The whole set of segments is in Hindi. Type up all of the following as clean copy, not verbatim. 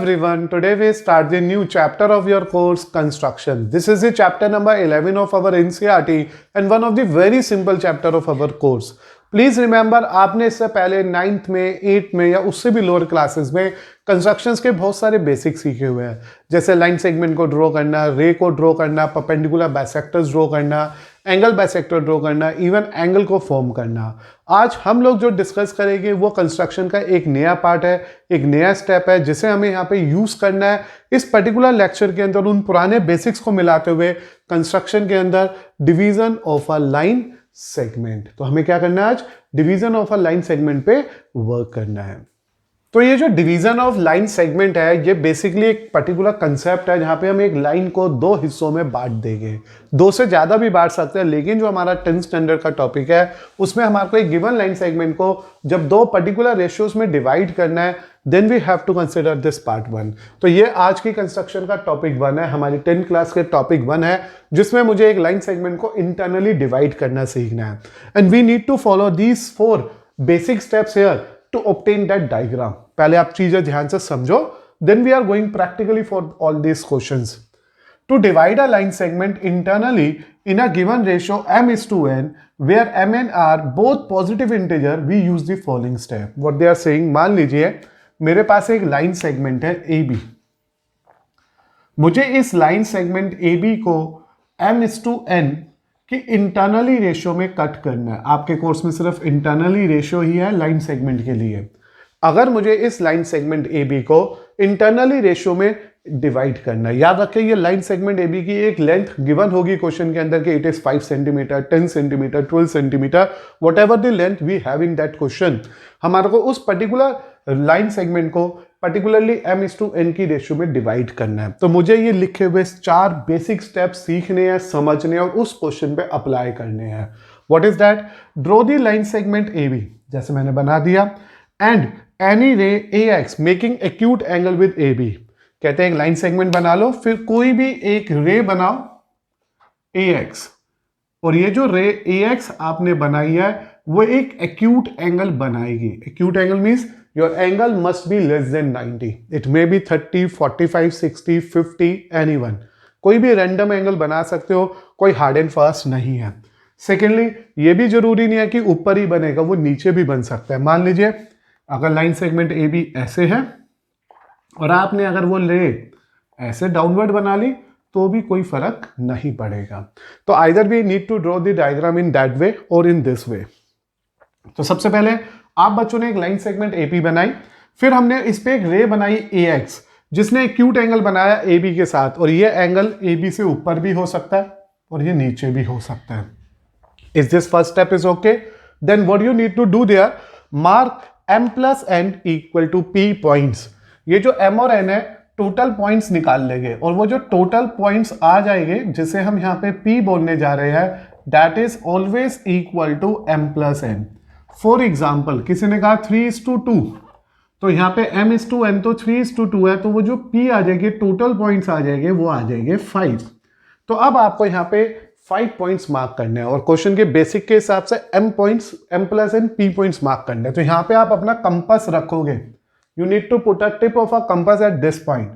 everyone, today we start the new chapter of your course Construction. This is the chapter number 11 of our NCERT and one of the very simple chapter of our course. Please remember आपने इससे पहले 9th में 8th में या उससे भी लोअर क्लासेस में कंस्ट्रक्शंस के बहुत सारे बेसिक सीखे हुए हैं, जैसे लाइन सेगमेंट को ड्रॉ करना, रे को ड्रॉ करना, परपेंडिकुलर बाइसेक्टर्स ड्रॉ करना, एंगल बाइसेक्टर ड्रॉ करना, इवन एंगल को फॉर्म करना। आज हम लोग जो डिस्कस करेंगे वो कंस्ट्रक्शन का एक नया पार्ट है, एक नया स्टेप है जिसे हमें यहाँ पे यूज करना है इस पर्टिकुलर लेक्चर के अंदर, उन पुराने बेसिक्स को मिलाते हुए कंस्ट्रक्शन के अंदर division of a line segment. तो हमें क्या करना है, आज division of a line segment पे वर्क करना है। तो ये जो डिवीजन ऑफ लाइन सेगमेंट है ये बेसिकली एक पर्टिकुलर कंसेप्ट है जहां पे हम एक लाइन को दो हिस्सों में बांट देंगे, दो से ज्यादा भी बांट सकते हैं, लेकिन जो हमारा 10th स्टैंडर्ड का टॉपिक है उसमें हमारे को एक गिवन लाइन सेगमेंट को जब दो पर्टिकुलर रेशियोज में डिवाइड करना है, then we have to consider this part 1। तो ये आज की कंस्ट्रक्शन का टॉपिक 1 है, हमारी 10th क्लास के टॉपिक 1 है, जिसमें मुझे एक लाइन सेगमेंट को इंटरनली डिवाइड करना सीखना है। And we need to follow these 4 basic steps here to obtain that diagram. पहले आप चीजें ध्यान से समझो, then we are going practically for all these questions. To divide a line segment internally in a given ratio m:n, where m and r both positive integer, we use the following step. What they are saying, मान लीजिए मेरे पास एक लाइन सेगमेंट है AB, मुझे इस लाइन सेगमेंट AB को m:n की इंटरनली रेशियो में कट करना है। आपके कोर्स में सिर्फ इंटरनली रेशियो ही है लाइन सेगमेंट के लिए। अगर मुझे इस लाइन सेगमेंट AB को इंटरनली रेशियो में डिवाइड करना है, याद रखें ये लाइन सेगमेंट AB की एक लेंथ गिवन होगी क्वेश्चन के अंदर कि it is 5 centimetre, 10 centimetre, 12 centimetre, whatever the length we have in that question. हमारे को उस पर्टिकुलर लाइन सेगमेंट को पर्टिकुलरली m:n की रेशियो में डिवाइड करना है। तो मुझे ये लिखे हुए 4 बेसिक स्टेप्स सीखने हैं, समझने और उस क्वेश्चन पे अप्लाई करने हैं। What is that? Draw the line segment AB, जैसे मैंने बना दिया, and any ray AX making acute angle with AB। कहते हैं एक लाइन सेगमेंट बना लो, फिर कोई भी एक रे बनाओ AX, और ये जो रे AX आपने बनाई है वो एक एक्यूट एंगल बनाएगी। Acute angle means your angle must be less than 90, it may be 30, 45, 60, 50, anyone. कोई भी रैंडम एंगल बना सकते हो, कोई हार्ड एंड फास्ट नहीं है। सेकेंडली, ये भी जरूरी नहीं है कि ऊपर ही बनेगा, वो नीचे भी बन सकता है। मान लीजिए अगर लाइन सेगमेंट AB ऐसे है और आपने अगर वो ले ऐसे डाउनवर्ड बना ली तो भी कोई फर्क नहीं पड़ेगा। तो either we need to draw the diagram in that way और इन दिस वे। तो सबसे पहले आप बच्चों ने एक लाइन सेगमेंट AP बनाई, फिर हमने इस पे एक रे बनाई AX जिसने एक्यूट एंगल बनाया AB के साथ, और ये एंगल AB से ऊपर भी हो सकता है और ये नीचे भी हो सकता है। Is this first step is okay? Then what you need to do there, mark m+n equal to P points. ये जो m और n है टोटल पॉइंट्स निकाल लेंगे, और वो जो टोटल पॉइंट्स आ जाएंगे जिसे हम यहाँ पे P बोलने जा रहे हैं, that is always equal to m+n। For example किसी ने कहा 3:2, तो यहाँ पे m:n तो 3:2 है, तो वो जो P आ जाएगी, टोटल पॉइंट्स आ जाएंगे, वो आ जाएंगे 5। तो अब आपको यहाँ पे 5 पॉइंट्स मार्क करने हैं, और क्वेश्चन के बेसिक के हिसाब से m+n P पॉइंट्स मार्क करने हैं। तो यहाँ पे आप अपना कंपास रखोगे, you need to put a tip of a compass at this point,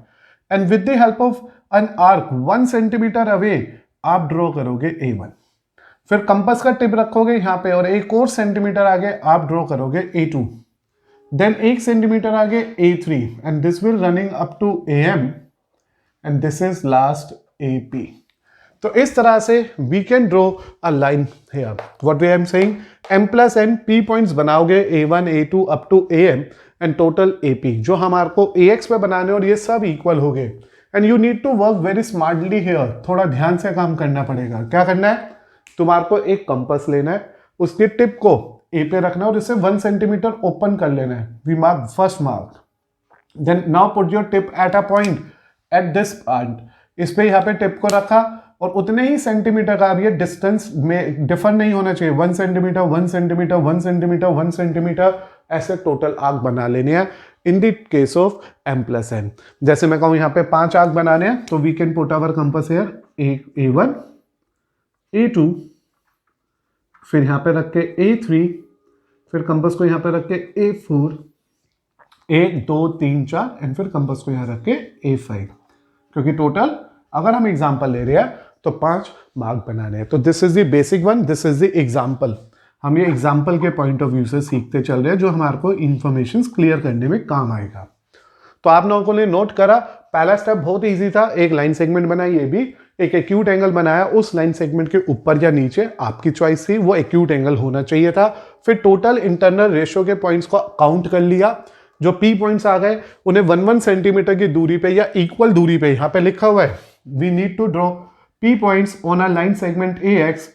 and with the help of an arc 1 centimetre away आप ड्रॉ करोगे A1। फिर कंपास का टिप रखोगे यहाँ पे, और एक और सेंटीमीटर आगे आप ड्रॉ करोगे A2, देन 1 सेंटीमीटर आगे A3, and this will running up to AM, and this is last AP। तो इस तरह से we can draw a line here. What I am saying, m+n P points बनाओगे A1, A2 up to AM and total AP, जो हमारे को AX पे बनाने, और ये सब इक्वल हो गए। And you need to work very smartly here, थोड़ा ध्यान से काम करना पड़ेगा। क्या करना है, तुम्हारे को एक कंपास लेना है, उसकी टिप को A पे रखना है और इसे 1 सेंटीमीटर ओपन कर लेना है। We mark first mark, then now put your tip at a point at this point. इस पे यहाँ पे टिप को रखा, और उतने ही सेंटीमीटर का, अब ये डिस्टेंस में डिफर नहीं होना चाहिए, 1 सेंटीमीटर, 1 सेंटीमीटर, 1 सेंटीमीटर, 1 सेंटीमीटर, ऐसे टोटल आर्क बना लेने हैं in the case of m+n। जैसे मैं कहूं यहाँ पे 5 आर्क बनाने हैं, तो we can put our compass here A1, A2, फिर यहाँ पे रख के A3, फिर कंपास को यहाँ पे रख के A4, 1 2 3 4 एंड फिर कंपास को यहाँ रख के A5, क्योंकि टोटल अगर हम एग्जाम्पल ले रहे हैं तो 5 मार्क बनाने हैं। तो this is the basic one, this is the example. हम ये एग्जाम्पल के पॉइंट ऑफ व्यू से सीखते चल रहे हैं, जो हमारे को इंफॉर्मेशन क्लियर करने में काम आएगा। तो आप लोगों ने नोट करा, पहला स्टेप बहुत इजी था, एक लाइन सेगमेंट बनाई, ये भी एक एक्यूट एंगल बनाया, उस लाइन सेगमेंट के ऊपर या नीचे आपकी चॉइस थी, वो एक्यूट एंगल होना चाहिए था। फिर टोटल इंटरनल रेशियो के पॉइंट्स को काउंट कर लिया, जो पी पॉइंट्स आ गए उन्हें 1 सेंटीमीटर की दूरी पे या इक्वल दूरी पे, यहां पे लिखा हुआ है we need to draw P points on a line segment AX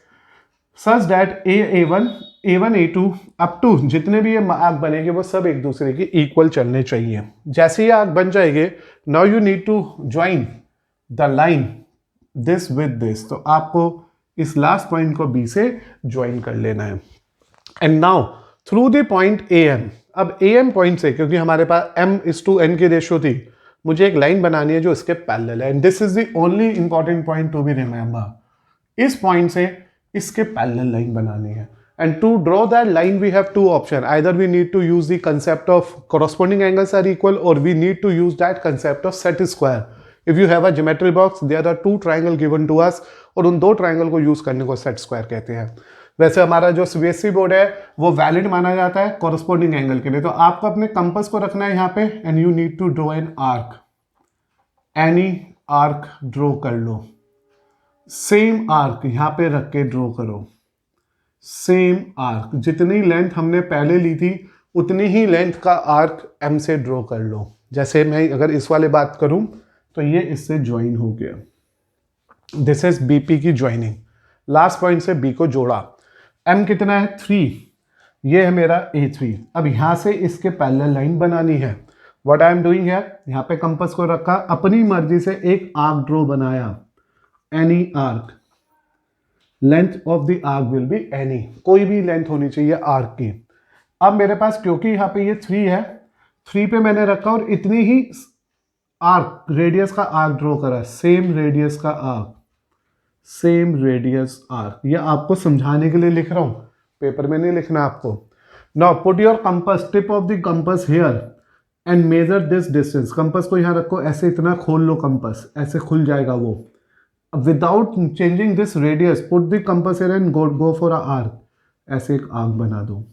such that A1 A2 up to जितने भी ये आर्क बनेंगे वो सब एक दूसरे के इक्वल चलने चाहिए। जैसे ये आर्क बन जाएंगे, now you need to join the line this with this, तो आपको इस लास्ट पॉइंट को B से ज्वाइन कर लेना है। And now through the point AM, अब AM पॉइंट से, क्योंकि हमारे पास M/N की रेशियो थी, मुझे एक लाइन बनानी है जो इसके पैरेलल है, and this is the only important point to be remember. इस पॉइंट से इसके पैरेलल लाइन बनानी है, and to draw that line we have two options, either we need to use the concept of corresponding angles are equal, or we need to use that concept of set square. If you have a geometry box, there are 2 triangle given to us, और उन 2 ट्राइंगल को यूज करने को सेट स्क्वायर कहते हैं। वैसे हमारा जो CBSE बोर्ड है वो वैलिड माना जाता है कॉरस्पॉन्डिंग एंगल के लिए। तो आपको अपने कंपास को रखना है यहाँ पे, and you need to draw an arc, any arc draw कर लो, सेम आर्क यहाँ पे रख के ड्रॉ करो, सेम आर्क, जितनी लेंथ हमने पहले ली थी उतनी ही लेंथ का आर्क M से ड्रॉ कर लो। जैसे मैं अगर इस वाले बात करूं तो ये इससे ज्वाइन हो गया, दिस इज BP की ज्वाइनिंग, लास्ट पॉइंट से B को जोड़ा। M कितना है 3, ये है मेरा A3। अब यहां से इसके पैरेलल लाइन बनानी है। व्हाट आई एम डूइंग है, यहाँ पे कंपास को रखा, अपनी मर्जी से एक आर्क ड्रॉ बनाया, any arc, length of the arc will be any, कोई भी लेंथ होनी चाहिए आर्क की। अब मेरे पास क्योंकि यहाँ पे ये 3 है, 3 पे मैंने रखा और इतनी ही आर्क रेडियस का आर्क ड्रॉ करा, सेम रेडियस का आर्क, सेम रेडियस आर्क। ये आपको समझाने के लिए लिख रहा हूं, पेपर में नहीं लिखना आपको। Now put your compass, tip of the compass here and measure this distance. Compass को यहाँ रखो, ऐसे इतना खोल लो, कंपास ऐसे खुल जाएगा वो। Without changing this radius, put the compass here and go for a arc. ऐसे एक आर्क बना दो,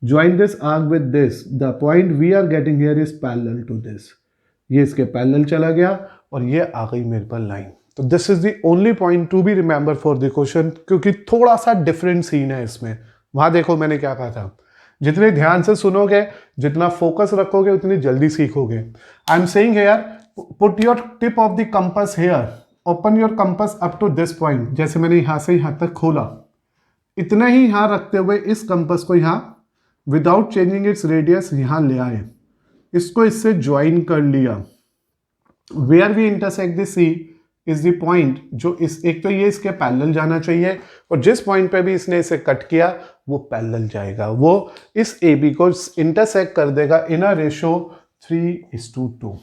join this arc with this, the point we are getting here is parallel to this, ये इसके पैरेलल चला गया और ये आ गई मेरे पर लाइन। तो this is the only point to be remember for the question, क्योंकि थोड़ा सा डिफरेंट सीन है इसमें। वहां देखो मैंने क्या कहा था, जितने ध्यान से सुनोगे, जितना फोकस रखोगे, उतनी जल्दी सीखोगे। I am saying here, put your tip of the compass here, open your compass up to this point, जैसे मैंने यहां से यहां तक खोला, इतना ही यहां रखते हुए इस कंपास को यहां विदाउट चेंजिंग इट्स रेडियस यहां ले आए, इसको इससे ज्वाइन कर लिया। Where we intersect the C is the point, जो इस एक तो ये इसके पैरेलल जाना चाहिए, और जिस पॉइंट पे भी इसने इसे कट किया वो पैरेलल जाएगा, वो इस AB को इंटरसेक्ट कर देगा in a ratio 3:2,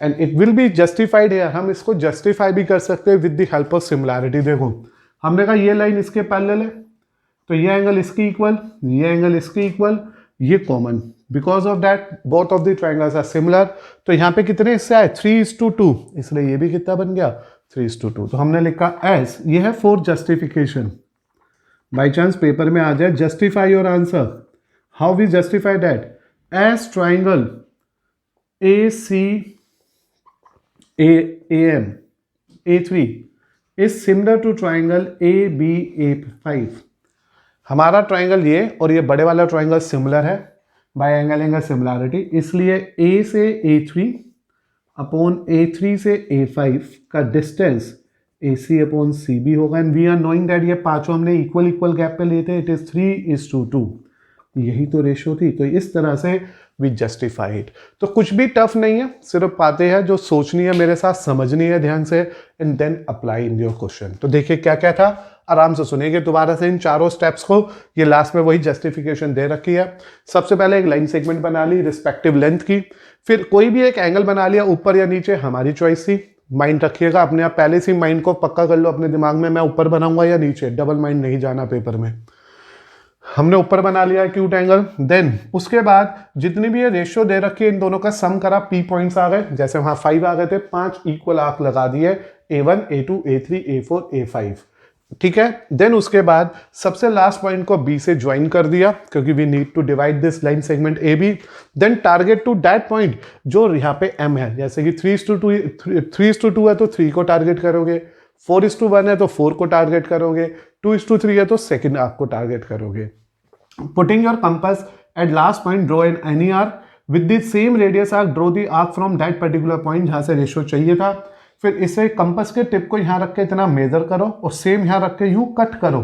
and it will be justified है। हम इसको जस्टिफाई भी कर सकते हैं with the help of similarity. देखो हमने कहा ये लाइन इसके पैरेलल है, तो ये एंगल इसकी इक्वल, ये एंगल इसकी इक्वल, ये common, because of that both of the triangles are similar. तो यहाँ पे कितने हिस्से आए 3:2, इसलिए ये भी कितना बन गया 3:2। तो हमने लिखा एस, ये है for justification. By chance paper में आ जाए justify your answer, how we justify that, as triangle AM A3 is similar to triangle ABA5। हमारा ट्राइंगल ये और ये बड़े वाला ट्राइंगल सिमिलर है बाय एंगल सिमिलैरिटी, इसलिए A से A3 अपॉन A3 से A5 का डिस्टेंस AC अपॉन CB होगा। And we are knowing that ये पांचों हमने इक्वल गैप पे लिए थे, इट इज 3:2, यही तो रेशो थी। तो इस तरह से वी जस्टिफाइड। तो कुछ भी टफ नहीं है, सिर्फ बातें हैं जो सोचनी है, मेरे साथ समझनी है ध्यान से, and then apply in your question. तो देखिए क्या क्या था, आराम से सुनेंगे दोबारा से इन चारों स्टेप्स को। ये लास्ट में वही जस्टिफिकेशन दे रखी है। सबसे पहले एक लाइन सेगमेंट बना ली रिस्पेक्टिव लेंथ की, फिर कोई भी एक एंगल बना लिया, ऊपर या नीचे हमारी चॉइस थी। माइंड रखिएगा अपने आप, पहले से माइंड को पक्का कर लो अपने दिमाग में, मैं ऊपर बनाऊंगा या नीचे, डबल माइंड नहीं जाना पेपर में। हमने ऊपर बना लिया एक्यूट एंगल। देन उसके बाद जितनी भी ये रेशियो दे रखी है इन दोनों का सम करा, पी पॉइंट्स आ गए, जैसे वहां 5 आ गए थे, 5 इक्वल आर्क लगा दिए, A1 A2 A3 A4 A5, ठीक है। देन उसके बाद सबसे लास्ट पॉइंट को बी से ज्वाइन कर दिया, क्योंकि we need to divide this line segment A B. Then target to that point जो यहाँ पे एम है, जैसे कि 3:2 है तो 3 को टारगेट करोगे, 4:1 है तो 4 को टारगेट करोगे, 2:3 है तो सेकेंड आर्क को टारगेट करोगे। Putting your compass at last point, draw an any arc with the same radius arc, draw the arc from that particular point जहां से रेशियो चाहिए था। फिर इसे कंपस के टिप को यहां रख के इतना मेजर करो और सेम यहां रख के यूं कट करो।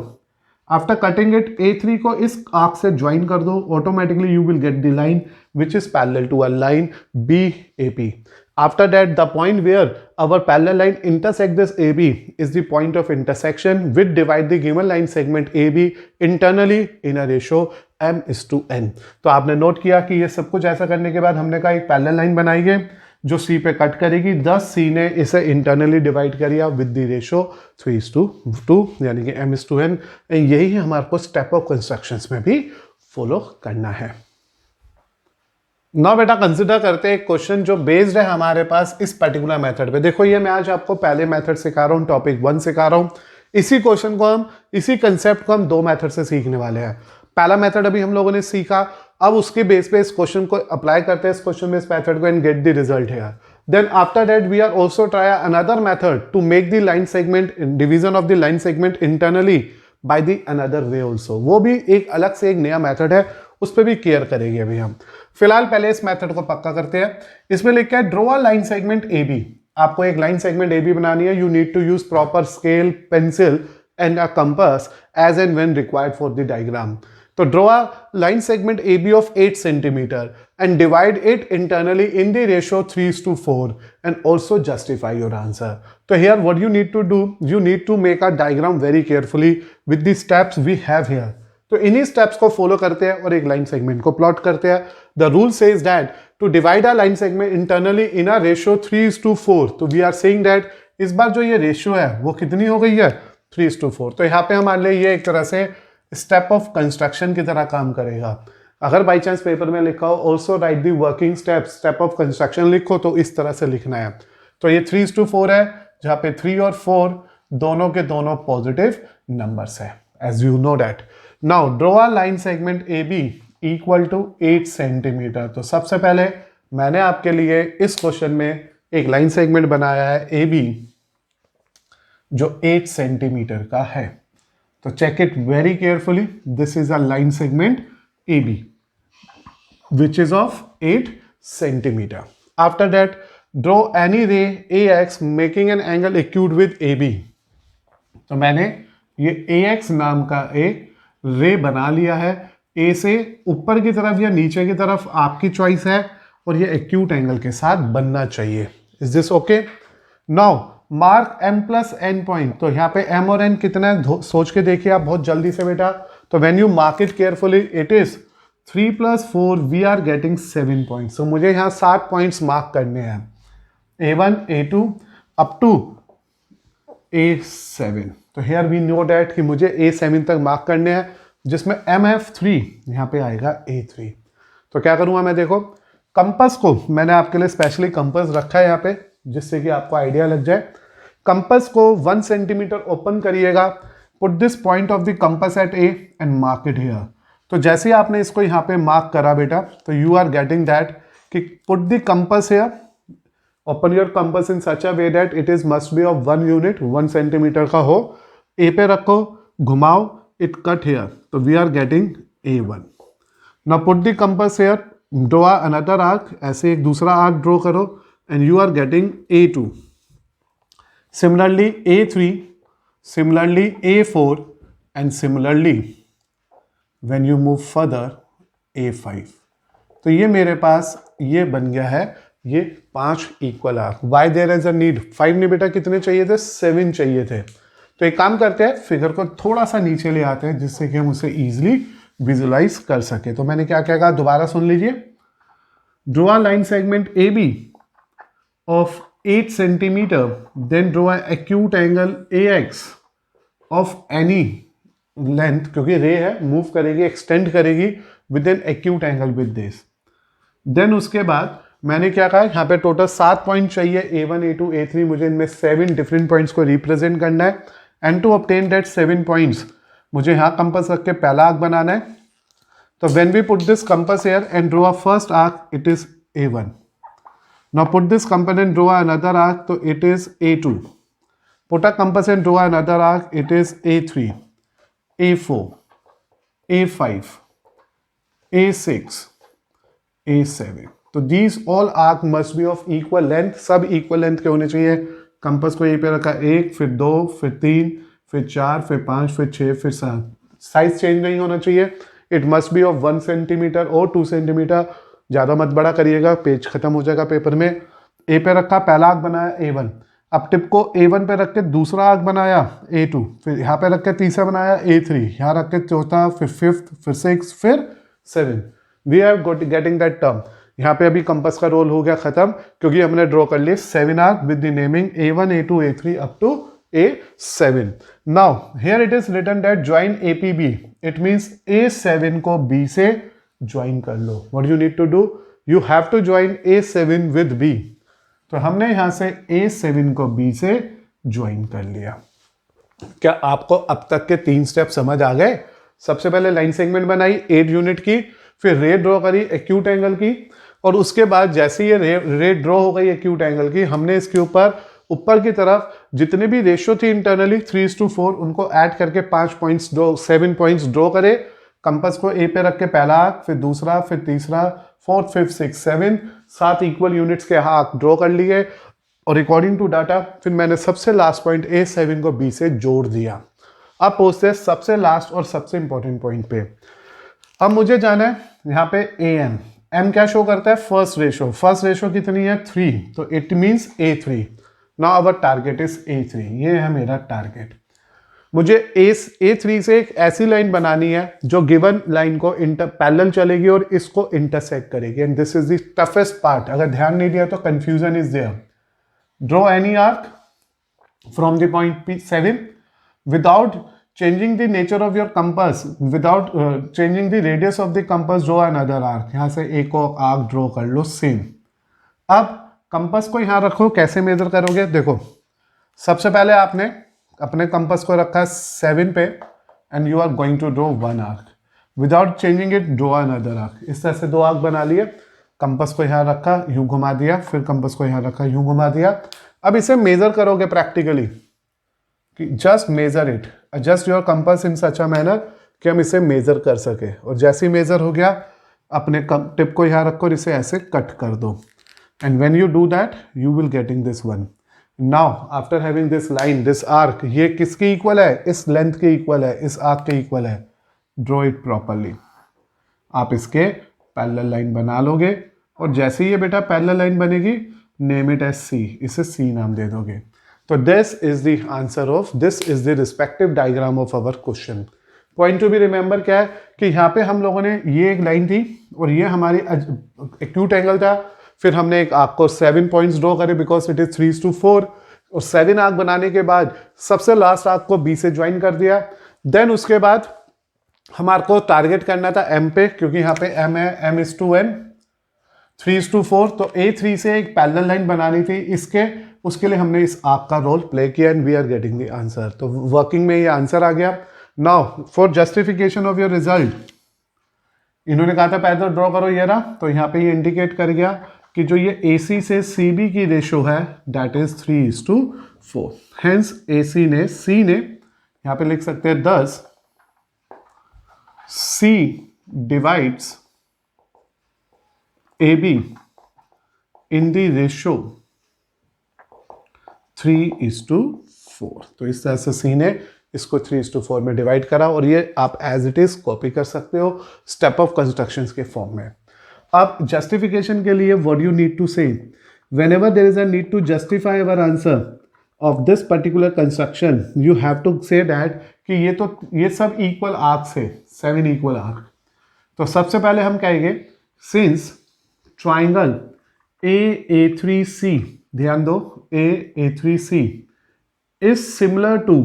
आफ्टर कटिंग इट A3 को इस आर्क से ज्वाइन कर दो, automatically you will get the line which is parallel to a line BAP. After that, the point where our parallel line intersect this AB is the point of intersection which divide the given line segment AB internally in a ratio m:n. तो आपने नोट किया कि ये सब कुछ ऐसा करने के बाद हमने कहा एक पैरेलल लाइन बनाइए जो C पे कट करेगी, दस C ने इसे इंटरनली डिवाइड करिया विद द रेशियो 3:2 यानी कि m:n। यही हमारे को स्टेप ऑफ कंस्ट्रक्शंस में भी फॉलो करना है। ना बेटा कंसिडर करते हैं एक क्वेश्चन जो बेस्ड है हमारे पास इस पर्टिकुलर मेथड पे। देखो ये मैं आज आपको पहले मेथड सिखा रहा हूँ, टॉपिक 1 सिखा रहा हूँ। इसी क्वेश्चन को हम, इसी कंसेप्ट को हम 2 मेथड से सीखने वाले हैं। पहला मेथड अभी हम लोगों ने सीखा, अब उसके बेस पे इस क्वेश्चन को अप्लाई करते हैं, इस क्वेश्चन में इस मेथड को, and get the result here. Then after that we are also try another method to make the line segment, division of the line segment internally by the another way also. वो भी एक अलग से एक नया मेथड है, उस पर भी केयर करेंगे अभी हम। फिलहाल पहले इस मेथड को पक्का करते हैं। इसमें लिखा है draw a line segment AB। आपको एक लाइन सेगमेंट AB बनानी है। You need to use proper scale, pencil and a compass as and when required for the diagram. तो draw a line segment AB of 8 centimetre and divide it internally in the ratio 3:4 and also justify your answer. तो here what you need to do, you need to make a diagram very carefully with the steps we have here. तो इन्हीं स्टेप्स को फॉलो करते हैं और एक लाइन सेगमेंट को प्लॉट करते हैं। The rule says that to divide a line segment internally in a ratio 3:4। तो वी आर सेइंग दैट इस बार जो ये रेशियो है वो कितनी हो गई है, 3:4। तो यहाँ पे हमारे लिए ये एक तरह से स्टेप ऑफ कंस्ट्रक्शन की तरह काम करेगा। अगर बाई चांस पेपर में लिखा हो also right the working step, step of construction लिखो तो इस तरह से लिखना है। तो ये 3:4 है, जहाँ पे 3 और 4 दोनों के दोनों पॉजिटिव नंबर्स है, as you know that. Now draw a line segment AB equal to 8 centimetre. तो सबसे पहले मैंने आपके लिए इस क्वेश्चन में एक लाइन सेगमेंट बनाया है AB जो 8 सेंटीमीटर का है। तो check it very carefully, this is a line segment AB which is of 8 centimeter. After that, draw any ray AX making an angle acute with AB. तो मैंने ये AX नाम का एक रे बना लिया है। A से ऊपर की तरफ या नीचे की तरफ आपकी चॉइस है, और ये एक्यूट एंगल के साथ बनना चाहिए। Is this okay? Now mark M+N point. तो यहाँ पे M और N कितना है सोच के देखिए आप बहुत जल्दी से बेटा। तो when you mark it carefully it is 3 + 4 we are getting 7 points. तो मुझे यहाँ 7 पॉइंट्स मार्क करने हैं, A1 A2 up to A7। तो हेयर वी नो डैट कि मुझे A7 तक मार्क करने हैं, जिसमें MF3 यहाँ पे आएगा A3। तो क्या करूँगा मैं, देखो कंपास को मैंने आपके लिए स्पेशली कंपास रखा है यहाँ पे, जिससे कि आपको आइडिया लग जाए। कंपास को 1 सेंटीमीटर ओपन करिएगा, put this point of the compass at A and mark it here. तो जैसे ही आपने इसको यहाँ पे मार्क करा बेटा, तो यू आर गेटिंग दैट कि put the compass here, open your compass in such a way that it is must be of 1 unit, 1 centimetre का हो। A पे रखो, घुमाओ, इट कट हियर, तो we are getting A1। Now put the compass here, draw another arc, ऐसे एक दूसरा आर्क ड्रॉ करो and you are getting A2। Similarly A3, similarly A4 and similarly when you move further A5। तो ये मेरे पास ये बन गया है, ये 5 equal arc. Why there is a need, 5 नहीं बेटा, कितने चाहिए थे, 7 चाहिए थे। तो एक काम करते हैं, फिगर को थोड़ा सा नीचे ले आते हैं जिससे कि हम उसे इजीली विजुलाइज कर सके। तो मैंने क्या क्या कहा, दोबारा सुन लीजिए। Draw a line segment AB of 8 centimetre, then draw an acute angle AX of any length, क्योंकि रे है, मूव करेगी, एक्सटेंड करेगी with an acute angle with this. Then उसके बाद मैंने क्या कहा, यहाँ पे टोटल 7 पॉइंट चाहिए, A1 A2 A3, मुझे इनमें 7 डिफरेंट पॉइंट्स को रिप्रेजेंट करना है। And to obtain that 7 points मुझे यहाँ कंपास रख के पहला आर्क बनाना है। तो when we put this compass here and draw a first arc, it is A1। Now put this compass and draw another arc, तो it is A2। Put a compass and draw another arc, it is A3, A4, A5, A6, A7। तो these all arc must be of equal length, सब इक्वल लेंथ के होने चाहिए। कंपास को यहीं पे रखा, 1, फिर 2, फिर 3, फिर 4, फिर 5, फिर 6, फिर 7। साइज चेंज नहीं होना चाहिए। It must be of 1 centimetre और 2 सेंटीमीटर। ज़्यादा मत बड़ा करिएगा, पेज खत्म हो जाएगा पेपर में। ए पे रखा, पहला आर्क बनाया A1। अब टिप को A1 पे रख के दूसरा आर्क बनाया A2, फिर यहाँ पे रख के तीसरा बनाया A3, यहाँ रख के चौथा, फिर 5th, फिर 6th, फिर 7। We have getting that term. यहाँ पे अभी कंपास का रोल हो गया खत्म, क्योंकि हमने ड्रॉ कर लिए 7 arc with the naming A1 A2 A3 up to A7। Now here it is written that join APB, it means A7 को B से ज्वाइन कर लो। What you need to do, you have to join A7 with B। तो हमने यहां से A7 को B से ज्वाइन कर लिया। क्या आपको अब तक के 3 स्टेप समझ आ गए? सबसे पहले लाइन सेगमेंट बनाई 8 यूनिट की, फिर रे ड्रॉ करी एक्यूट एंगल की, और उसके बाद जैसे ये रे ड्रॉ हो गई एक्यूट एंगल की, हमने इसके ऊपर की तरफ जितने भी रेशियो थी इंटरनली 3:4, उनको ऐड करके 7 पॉइंट्स ड्रॉ करे। कंपास को ए पे रख के पहला आर्क, फिर दूसरा, फिर तीसरा, 4th, 5th, 6th, 7, 7 equal units के आर्क ड्रॉ कर लिए। और अकॉर्डिंग टू डाटा फिर मैंने सबसे लास्ट पॉइंट A7 को B से जोड़ दिया। अब पहुंचते हैं सबसे लास्ट और सबसे इंपॉर्टेंट पॉइंट पे। अब मुझे जाना है यहाँ पे AM। M क्या शो करता है? First ratio. फर्स्ट रेशो कितनी है? 3, तो it means A3। Now our target is A3, ये है मेरा टारगेट। मुझे A3 से एक ऐसी लाइन बनानी है जो गिवन लाइन को पैरेलल चलेगी और इसको इंटरसेक्ट करेगी, and this is the toughest part. अगर ध्यान नहीं दिया तो confusion is there. Draw any arc from the point P7 without changing the nature of your compass, without changing the radius of the compass, draw another arc। यहां से एक और आर्क ड्रॉ कर लो सेम। अब कंपास को यहां रखो, कैसे मेजर करोगे? देखो, सबसे पहले आपने अपने कंपास को रखा है 7 पे, and you are going to draw 1 arc without changing it, draw another arc. इस तरह से 2 आर्क बना लिए। कंपास को यहाँ रखा, यूं घुमा दिया, फिर कंपास को यहाँ रखा, यूं घुमा दिया। अब इसे मेजर करोगे प्रैक्टिकली, कि just measure it, adjust your compass in such a manner कि हम इसे मेजर कर सके। और जैसे ही मेजर हो गया, अपने टिप को यहाँ रखो और इसे ऐसे कट कर दो, and when you do that you will getting this one. Now after having this line, this arc, ये किसके इक्वल है? इस लेंथ के इक्वल है, इस आर्क के इक्वल है। Draw it properly. आप इसके पैरेलल लाइन बना लोगे, और जैसे ही ये बेटा पैरेलल लाइन बनेगी, नेम इट एज C, इसे C नाम दे दोगे। तो this is the answer of, this is the respective diagram of our question. Point to be remember क्या है कि यहाँ पे हम लोगों ने, ये एक लाइन थी और ये हमारी एक्यूट एंगल था। फिर हमने एक आर्क को 7 पॉइंट्स ड्रॉ करे बिकॉज इट इज 3:4, और 7 आर्क बनाने के बाद सबसे लास्ट आर्क को B से ज्वाइन कर दिया। देन उसके बाद हमारे को टारगेट करना था M पे, क्योंकि यहाँ पे M है, M/N 3:4, तो A3 से एक पैरेलल लाइन बनानी थी इसके, उसके लिए हमने इस आर्क का रोल प्ले किया, and we are getting the answer. तो वर्किंग में ये आंसर आ गया। Now for justification of your result, इन्होंने कहा था पहले ड्रॉ करो, ये रहा। तो यहाँ पे ये इंडिकेट कर गया कि जो ये AC से CB की रेशो है दैट इज 3:4। हेंस C ने यहाँ पे लिख सकते हैं 10 C divides AB in the ratio 3:4। तो इस तरह से C ने इसको 3:4 में डिवाइड करा, और ये आप एज इट इज कॉपी कर सकते हो स्टेप ऑफ कंस्ट्रक्शंस के फॉर्म में। अब जस्टिफिकेशन के लिए what you need to say, whenever there is a need to justify our answer of this particular construction, you have to say that कि ये सब इक्वल आर्क्स है, 7 इक्वल आर्क। तो सबसे पहले हम कहेंगे सिंस ट्राइंगल AA3C, ध्यान दो, AA3C is similar to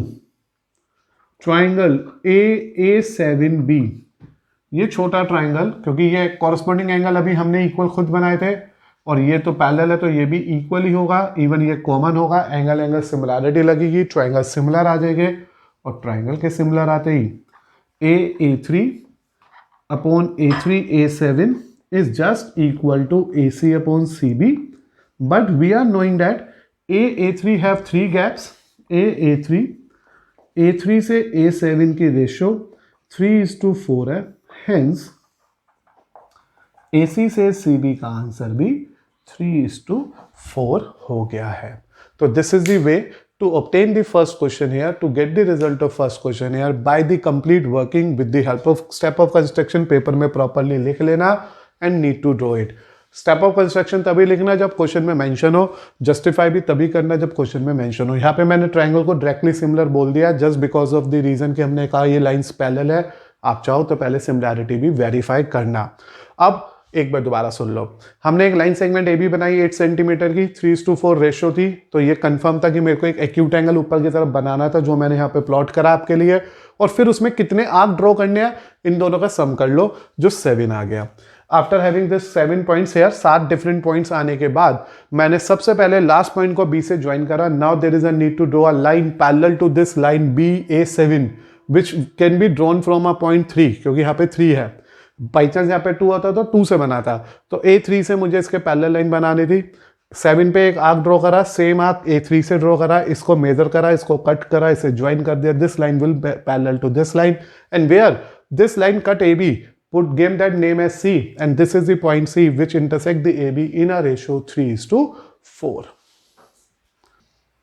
triangle A7B, ये छोटा ट्राइंगल, क्योंकि ये कॉरस्पॉन्डिंग एंगल अभी हमने इक्वल खुद बनाए थे और ये तो पैरेलल है तो ये भी इक्वल ही होगा, इवन ये कॉमन होगा, एंगल एंगल सिमिलैरिटी लगेगी, ट्राइंगल सिमिलर आ जाएंगे और ट्राइंगल के सिमिलर आते ही A3 upon A3 A7 is just equal to AC upon CB, but we are knowing that A3 have 3 gaps, A3 से A7 की रेशियो 3:4 है, hence AC से CB का आंसर भी 3:4 हो गया है। तो this is the way to obtain the first question here, to get the result of first question here by the complete working with the help of step of construction, paper में प्रॉपरली लिख लेना and need to draw it. Step of construction तभी लिखना जब क्वेश्चन में मेंशन हो, जस्टिफाई भी तभी करना जब क्वेश्चन में मेंशन हो। यहाँ पे मैंने ट्रायंगल को डायरेक्टली सिमिलर बोल दिया just because of the reason कि हमने कहा ये लाइंस पैरेलल है, आप चाहो तो पहले सिमिलैरिटी भी वेरीफाई करना। अब एक बार दोबारा सुन लो, हमने एक लाइन सेगमेंट ए बी बनाई 8 सेंटीमीटर की, 3:4 रेशियो थी, तो ये कंफर्म था कि मेरे को एक एक्यूट एंगल ऊपर की तरफ बनाना था जो मैंने यहाँ पे प्लॉट करा आपके लिए, और फिर उसमें कितने आर्क ड्रॉ करने हैं इन दोनों का सम कर लो जो 7 आ गया। After having this 7 points here, 7 different points आने के बाद मैंने सबसे पहले लास्ट पॉइंट को बी से ज्वाइन करा। Now there is a need to draw a line parallel to this line BA7 which can be drawn from a point 3, क्योंकि यहाँ पे 3 है, बाई चांस यहाँ पे 2 होता तो 2 से बनाता, तो A3 से मुझे इसके पैरेलल लाइन बनानी थी। 7 पे एक आर्क ड्रॉ करा, सेम आर्क A3 से ड्रॉ करा, इसको मेजर करा, इसको कट करा, इसे ज्वाइन कर दिया। This line will parallel to this line and where this line cut AB, put give that name as C, and this is the point C which intersect the AB in a ratio 3:4.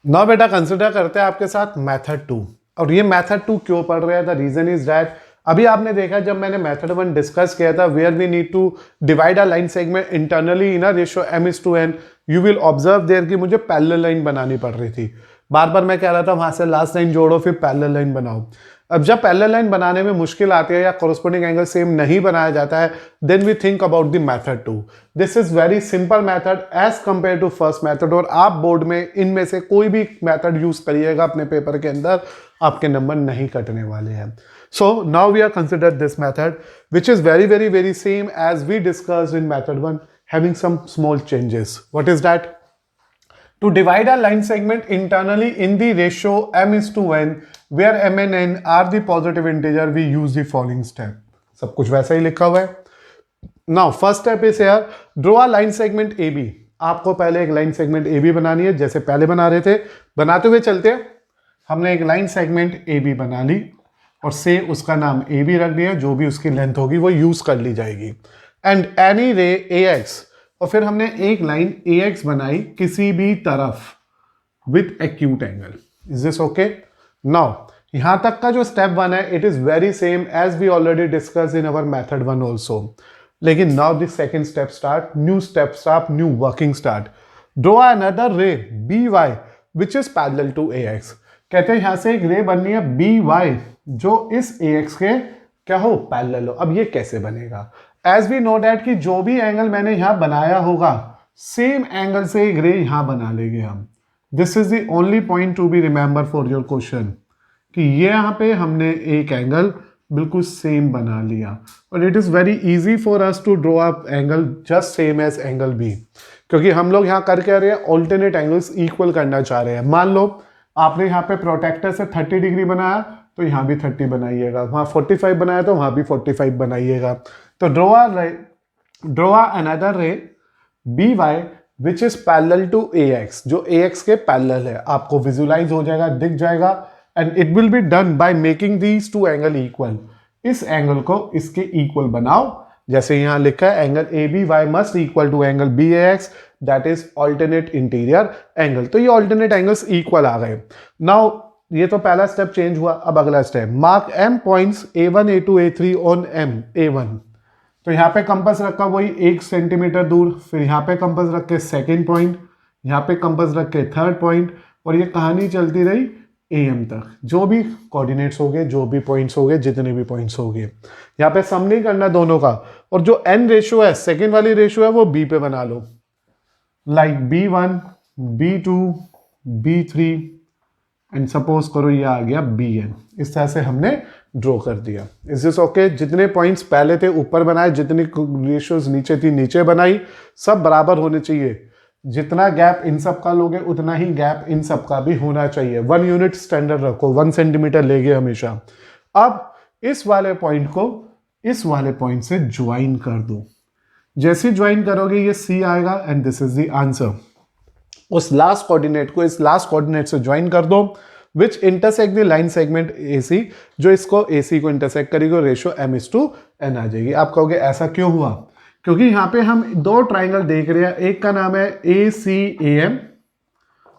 Now बेटा कंसिडर करते हैं आपके साथ मेथड 2, और ये मेथड 2 क्यों पढ़ रहे हैं? द रीजन इज दैट अभी आपने देखा जब मैंने मेथड 1 डिस्कस किया था where we need to divide a line segment internally in a ratio M:2n, you will observe there कि मुझे पैरेलल लाइन बनानी पड़ रही थी। बार बार मैं कह रहा था वहां से लास्ट लाइन जोड़ो फिर पैरेलल लाइन बनाओ। अब जब पैरेलल लाइन बनाने में मुश्किल आती है या कॉरस्पॉन्डिंग एंगल सेम नहीं बनाया जाता है, then we think about the method 2। This is very simple method as compare to first method, और आप बोर्ड में इनमें से कोई भी मेथड यूज करिएगा अपने पेपर के अंदर, आपके नंबर नहीं कटने वाले हैं। So now we are considered this method which is very same as we discussed in method 1, having some small changes. What is that? To divide a line segment internally in the ratio M:n, where M and n are the positive integer, we use the following step. सब कुछ वैसा ही लिखा हुआ है। Now first step is here, draw a line segment AB. आपको पहले एक लाइन सेगमेंट AB बनानी है, जैसे पहले बना रहे थे, बनाते हुए चलते हैं। हमने एक लाइन सेगमेंट AB बना ली और से उसका नाम AB रख दिया, जो भी उसकी लेंथ होगी वो यूज कर ली जाएगी। एंड एनी रे AX, और फिर हमने एक लाइन AX बनाई किसी भी तरफ with acute angle. Is this okay? Now यहां तक का जो स्टेप 1 है it is very same as we already discuss in our method 1 also, लेकिन now the second step start, new step start, new working start. Draw another ray BY which is parallel to AX। कहते हैं यहां से एक रे बननी है BY जो इस AX के क्या हो, पैरेलल हो। अब ये कैसे बनेगा? एज वी नो डैट कि जो भी एंगल मैंने यहां बनाया होगा सेम एंगल से एक रे यहां बना लेंगे हम। This is the only point to be remember for your question कि ये यहां पे हमने एक एंगल बिल्कुल सेम बना लिया, और it is very easy for us to draw up angle just same as angle B, क्योंकि हम लोग यहां कर क्या रहे हैं, ऑल्टरनेट एंगल्स इक्वल करना चाह रहे हैं। मान लो आपने यहाँ पे प्रोटेक्टर से 30 डिग्री बनाया तो यहाँ भी 30 बनाइएगा, वहां 45 बनाया तो वहां भी 45 बनाइएगा। तो draw another ray BY which is parallel to AX, जो AX के पैरेलल है। आपको विजुलाइज हो जाएगा, दिख जाएगा, and it will be done by making these two angle equal. इस एंगल को इसके इक्वल बनाओ, जैसे यहां लिखा है angle ABY must equal to angle BAX, that is alternate interior angle. तो ये ऑल्टरनेट एंगल्स इक्वल आ गए। नाउ ये तो पहला स्टेप चेंज हुआ। अब अगला step, mark M points A1 A2 A3 on M A1। तो यहाँ पे कंपास रखा वही 1 सेंटीमीटर दूर, फिर यहाँ पे कंपास रख के सेकेंड पॉइंट, यहाँ पे कंपास रख के थर्ड पॉइंट, और ये कहानी चलती रही AM तक। जो भी कोऑर्डिनेट्स हो गए, जो भी पॉइंट्स हो गए, जितने भी पॉइंट्स हो गए, यहाँ पे सम नहीं करना दोनों का। और जो N रेशियो है, सेकेंड वाली रेशियो है, वो B पे बना लो, like B1 B2 B3 and suppose करो ये आ गया BN। इस तरह से हमने ड्रॉ कर दिया। Is this okay? जितने पॉइंट्स पहले थे ऊपर बनाए, जितनी रेशियोज नीचे थी नीचे बनाई, सब बराबर होने चाहिए। जितना गैप इन सब का लोगे उतना ही गैप इन सब का भी होना चाहिए। 1 यूनिट स्टैंडर्ड रखो, 1 सेंटीमीटर लेगे हमेशा। अब इस वाले पॉइंट को इस वाले पॉइंट से ज्वाइन कर दो। जैसे ज्वाइन करोगे ये C आएगा and this is the answer. उस लास्ट कोऑर्डिनेट को इस लास्ट कोऑर्डिनेट से ज्वाइन कर दो, विच intersect the line segment AC, जो इसको AC को इंटरसेक्ट करेगी, रेशियो M/N आ जाएगी। आप कहोगे ऐसा क्यों हुआ? क्योंकि यहाँ पे हम दो ट्राइंगल देख रहे हैं, एक का नाम है ACAM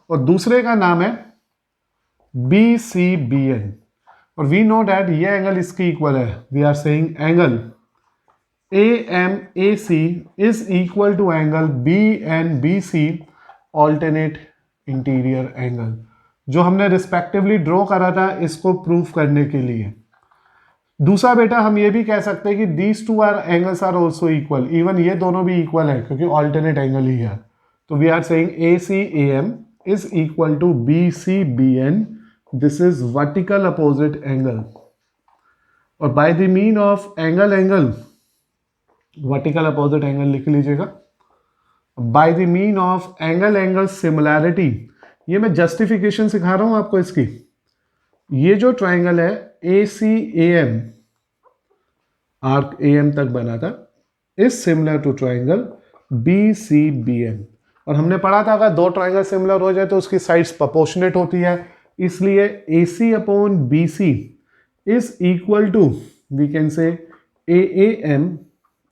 और दूसरे का नाम है BCBN, और वी नो डैट ये एंगल इसकी इक्वल है। We are saying angle AMAC is equal to angle BNBC, alternate interior angle, जो हमने रिस्पेक्टिवली ड्रॉ करा था इसको प्रूफ करने के लिए। दूसरा बेटा हम ये भी कह सकते हैं कि these two are angles are also equal, even ये दोनों भी इक्वल है क्योंकि ऑल्टरनेट एंगल ही है। तो we are saying ACAM is equal to BCBN, this is vertical opposite angle, और by the mean of angle vertical opposite angle लिख लीजिएगा। By the mean of angle similarity, ये मैं जस्टिफिकेशन सिखा रहा हूं आपको इसकी। ये जो ट्राइंगल है ACAM, आर्क AM तक बना था, is similar to triangle BCBN, और हमने पढ़ा था अगर दो ट्राइंगल सिमिलर हो जाए तो उसकी साइड्स प्रोपोर्शनेट होती है, इसलिए AC upon BC is equal to we can say AAM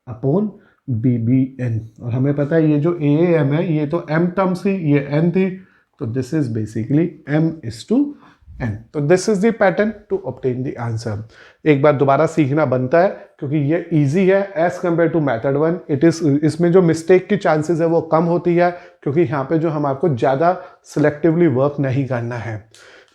upon BBN, और हमें पता है ये जो AAM है ये तो M टर्म्स थी, ये N थी, तो दिस इज बेसिकली M/N। तो this is the pattern to obtain the answer. एक बार दोबारा सीखना बनता है क्योंकि ये इजी है as compare to method 1। It is, इसमें जो मिस्टेक की चांसेस है वो कम होती है क्योंकि यहाँ पे जो हमारे को ज़्यादा सिलेक्टिवली वर्क नहीं करना है।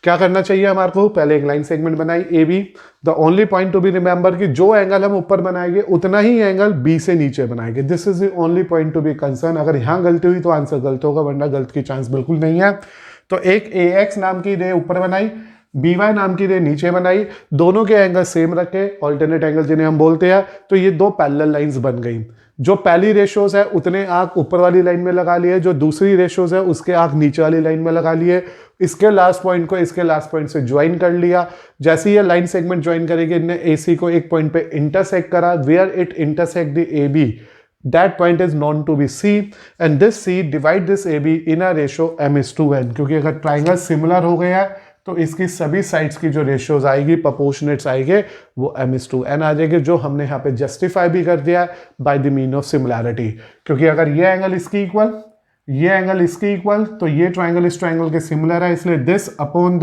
क्या करना चाहिए हमारे को? पहले एक लाइन सेगमेंट बनाई AB। The only point to be remember कि जो एंगल हम ऊपर बनाएंगे उतना ही एंगल B से नीचे बनाएंगे। This is the only point to be concern. अगर यहाँ गलती हुई तो आंसर गलत होगा, वरना गलत की चांस बिल्कुल नहीं है। तो एक AX नाम की रे ऊपर बनाई, BY नाम की रे नीचे बनाई, दोनों के एंगल सेम रखे, ऑल्टरनेट एंगल जिन्हें हम बोलते हैं, तो ये दो पैरेलल लाइंस बन गई। जो पहली रेशियोज है उतने आंख ऊपर वाली लाइन में लगा लिए, जो दूसरी रेशियोज है उसके आंख नीचे वाली लाइन में लगा लिए, इसके लास्ट पॉइंट को इसके लास्ट पॉइंट से ज्वाइन कर लिया। जैसे ये लाइन सेगमेंट ज्वाइन करेगी, इनने AC को एक पॉइंट पे इंटरसेक्ट करा, where it intersect the AB, that point is known to be C, and this C divide this AB in a ratio M/N, क्योंकि अगर ट्राइंगल सिमिलर हो गया है तो इसकी सभी साइड्स की जो रेशियोज आएगी, प्रोपोर्शनेट्स आएंगे, वो M/N आ जाएगी, जो हमने यहाँ पे जस्टिफाई भी कर दिया bye the mean of similarity. क्योंकि अगर ये एंगल इसकी इक्वल, ये एंगल इसकी इक्वल, तो ये ट्राइंगल इस ट्राइंगल के सिमिलर है, इसलिए दिस अपॉन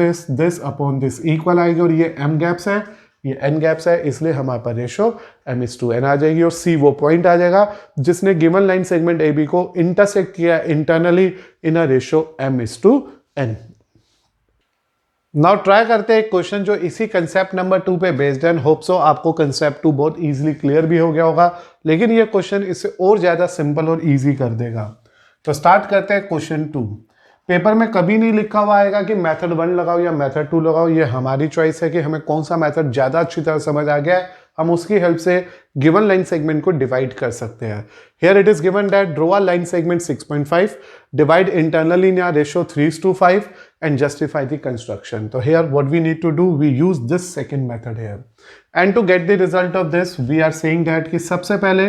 दिस इक्वल आएगी, और ये M गैप्स है, ये N गैप्स है, इसलिए हमारे पास रेशो M/N आ जाएगी, और C वो पॉइंट आ जाएगा जिसने गिवन लाइन सेगमेंट AB को इंटरसेक्ट किया internally in a ratio M/N। Now try करते हैं एक क्वेश्चन जो इसी कंसेप्ट नंबर 2 पे बेस्ड है। होप सो आपको कंसेप्ट 2 बहुत इजीली क्लियर भी हो गया होगा, लेकिन ये क्वेश्चन इससे और ज्यादा सिंपल और इजी कर देगा। तो स्टार्ट करते हैं क्वेश्चन 2। पेपर में कभी नहीं लिखा हुआ आएगा कि मेथड 1 लगाओ या मेथड 2 लगाओ, ये हमारी चॉइस है कि हमें कौन सा मेथड ज़्यादा अच्छी तरह समझ आ गया है, हम उसकी हेल्प से गिवन लाइन सेगमेंट को डिवाइड कर सकते हैं। Here it is given that draw a line segment 6.5, divide internally in a ratio 3:5 and justify the construction. So here what we need to do, we use this second method here, and to get the result of this we are saying that कि सबसे पहले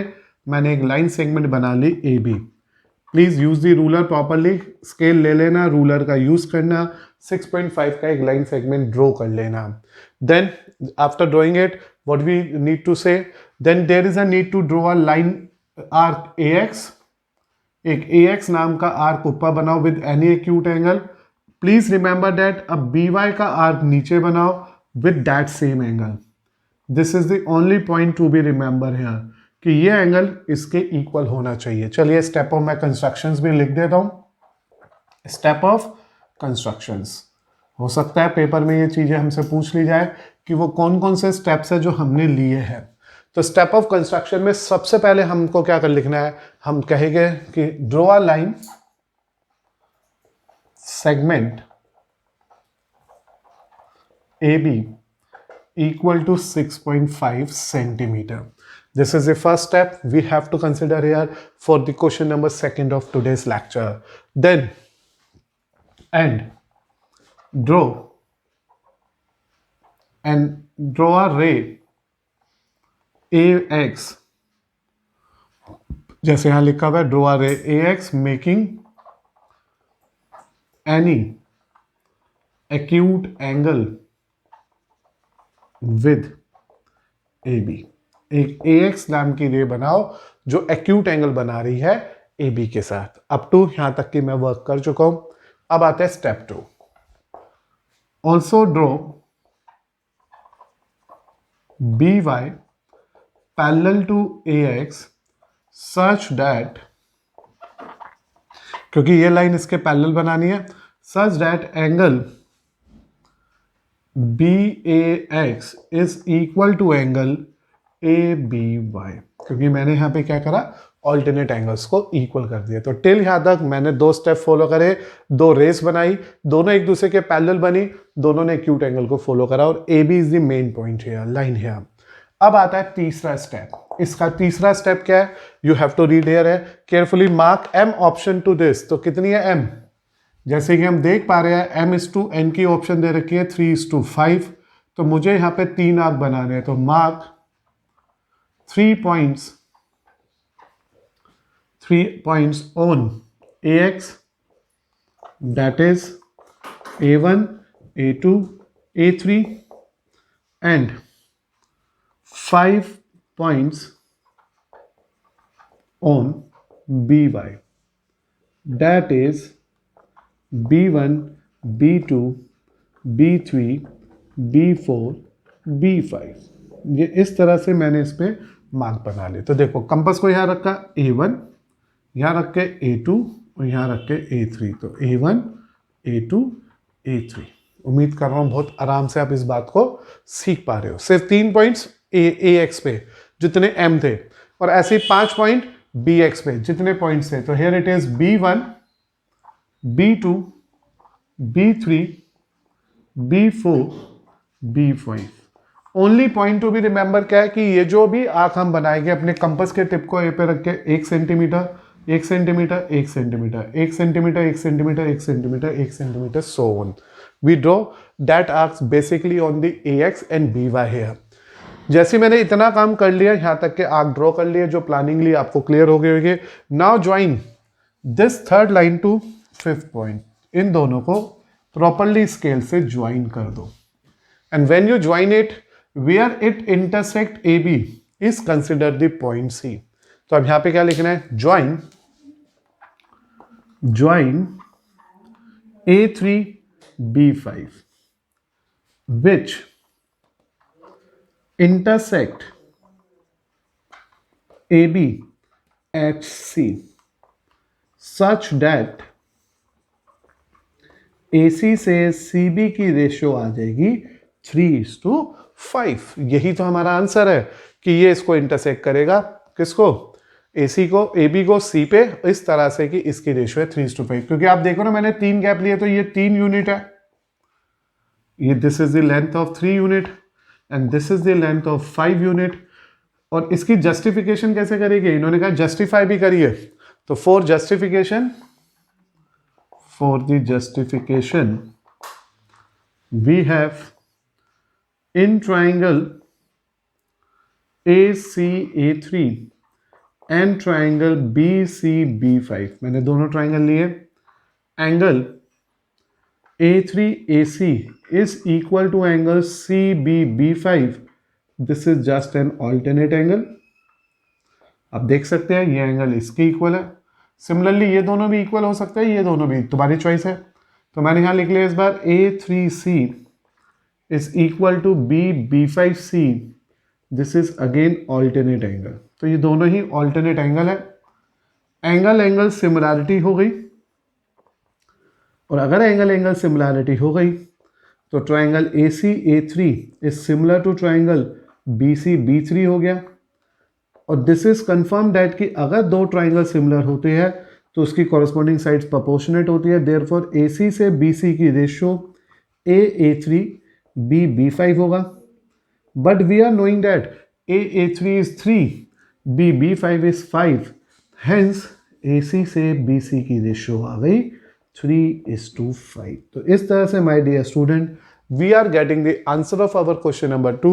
मैंने एक लाइन सेगमेंट बना ली AB। Please use the ruler properly, scale ले लेना, रूलर का यूज करना, 6.5 का एक लाइन सेगमेंट ड्रॉ कर लेना। Then after drawing it what we need to say, then there is a need to draw a line arc AX। एक AX नाम का आर्क ऊपर बनाओ with any acute angle. Please remember that अब BY का आर्क नीचे बनाओ with that same angle. This is the only point to be remember here कि ये एंगल इसके इक्वल होना चाहिए। चलिए स्टेप ऑफ मैं कंस्ट्रक्शंस भी लिख देता हूं। स्टेप ऑफ कंस्ट्रक्शंस, हो सकता है पेपर में ये चीजें हमसे पूछ ली जाए कि वो कौन कौन से स्टेप्स है जो हमने लिए हैं। तो स्टेप ऑफ कंस्ट्रक्शन में सबसे पहले हमको क्या कर लिखना है, हम कहेंगे कि draw a line segment AB equal to 6.5 centimeter. This is the first step we have to consider here for the question number 2 of today's lecture. Then, and draw a ray AX, जैसे यहां लिखा हुआ है draw a ray AX making any acute angle with AB. एक AX नाम की रे बनाओ जो एक्यूट एंगल बना रही है AB के साथ. अप टू यहां तक की मैं वर्क कर चुका हूं. अब आते हैं step 2. Also draw BY parallel to AX such that, क्योंकि ये लाइन इसके पैरेलल बनानी है, such that angle BAX is equal to angle ABY. क्योंकि मैंने यहां पे क्या करा, ऑल्टरनेट एंगल्स को इक्वल कर दिया. तो टिल यहां तक मैंने 2 स्टेप फॉलो करे, 2 रेस बनाई, दोनों एक दूसरे के पैरेलल बनी, दोनों ने एक्यूट एंगल को फॉलो करा और AB is the main point है, लाइन है. अब आता है तीसरा स्टेप. इसका तीसरा स्टेप क्या है, you have to read here है, carefully mark M option to this. तो कितनी है M, जैसे कि हम देख पा रहे हैं M/N की ऑप्शन दे रखी है 3:5. तो मुझे यहां पे 3 आर्क बनाने हैं. तो mark 3 points on AX, that is A1, A2, A3, and 5 points on BY, that is B1, B2, B3, B4, B5. ये इस तरह से मैंने इस पे मार्क बना लिए. तो देखो कंपास को यहाँ रखा A1, यहाँ रख के A2 और यहाँ रख के A3. तो A1, A2, A3. उम्मीद कर रहा हूँ बहुत आराम से आप इस बात को सीख पा रहे हो. सिर्फ 3 पॉइंट्स AX पे जितने M थे और ऐसे 5 पॉइंट BX पे जितने पॉइंट्स थे. तो here it is B1, B2, B3, B4, B5. Only point to be remember क्या है कि ये जो भी आंख हम बनाएंगे अपने कंपास के टिप को ए पे रख के 1 centimetre, 1 centimetre, 1 centimetre, 1 centimetre, 1 centimetre, 1 centimetre, 1 centimetre, so on. We draw that arcs basically on the AX and BY here. जैसे मैंने इतना काम कर लिया, यहां तक के आर्क ड्रॉ कर लिए जो प्लानिंगली आपको क्लियर हो गए होंगे. Now join this third line to 5th point. इन दोनों को प्रॉपरली स्केल से ज्वाइन कर दो. And when you join it, where it intersect AB is considered the point C. तो अब यहां पे क्या लिखना है, join A3 B5 which intersect AB at C such that AC से CB की रेशियो आ जाएगी 3:5. यही तो हमारा आंसर है कि ये इसको इंटरसेक्ट करेगा, किसको, AC को, AB को C पे, इस तरह से कि इसकी रेशियो है 3:5. क्योंकि आप देखो ना मैंने 3 गैप लिए तो ये 3 यूनिट है. ये this is the length of 3 unit and this is the length of 5 unit. और इसकी जस्टिफिकेशन कैसे करेंगे, इन्होंने कहा जस्टिफाई भी करिए. तो for the justification we have in triangle ACA3 and triangle BCB5, मैंने दोनों ट्राइंगल लिए. Angle A3AC is equal to angle CBB5. This is just an alternate angle. आप देख सकते हैं ये एंगल इसके इक्वल है. सिमिलरली ये दोनों भी इक्वल हो सकते हैं, ये दोनों भी, तुम्हारी चॉइस है. तो मैंने यहां लिख लिया इस बार A3C is equal to B5C. This is again alternate angle. तो ये दोनों ही alternate angle है. एंगल सिमिलैरिटी हो गई. और अगर एंगल सिमिलैरिटी हो गई तो triangle ACA3 is similar to triangle BCB3 हो गया. और दिस इज कंफर्म दैट कि अगर दो ट्राइंगल सिमिलर होते हैं तो उसकी कॉरस्पॉन्डिंग साइड्स प्रोपोर्शनेट होती है. देयरफॉर AC से BC की रेशियो AA3 बी B5 होगा, but we are knowing that A3 is 3, B5 is 5, hence AC से BC की रेशियो आ गई 3:5. तो इस तरह से my dear student we are getting the answer of our question number 2,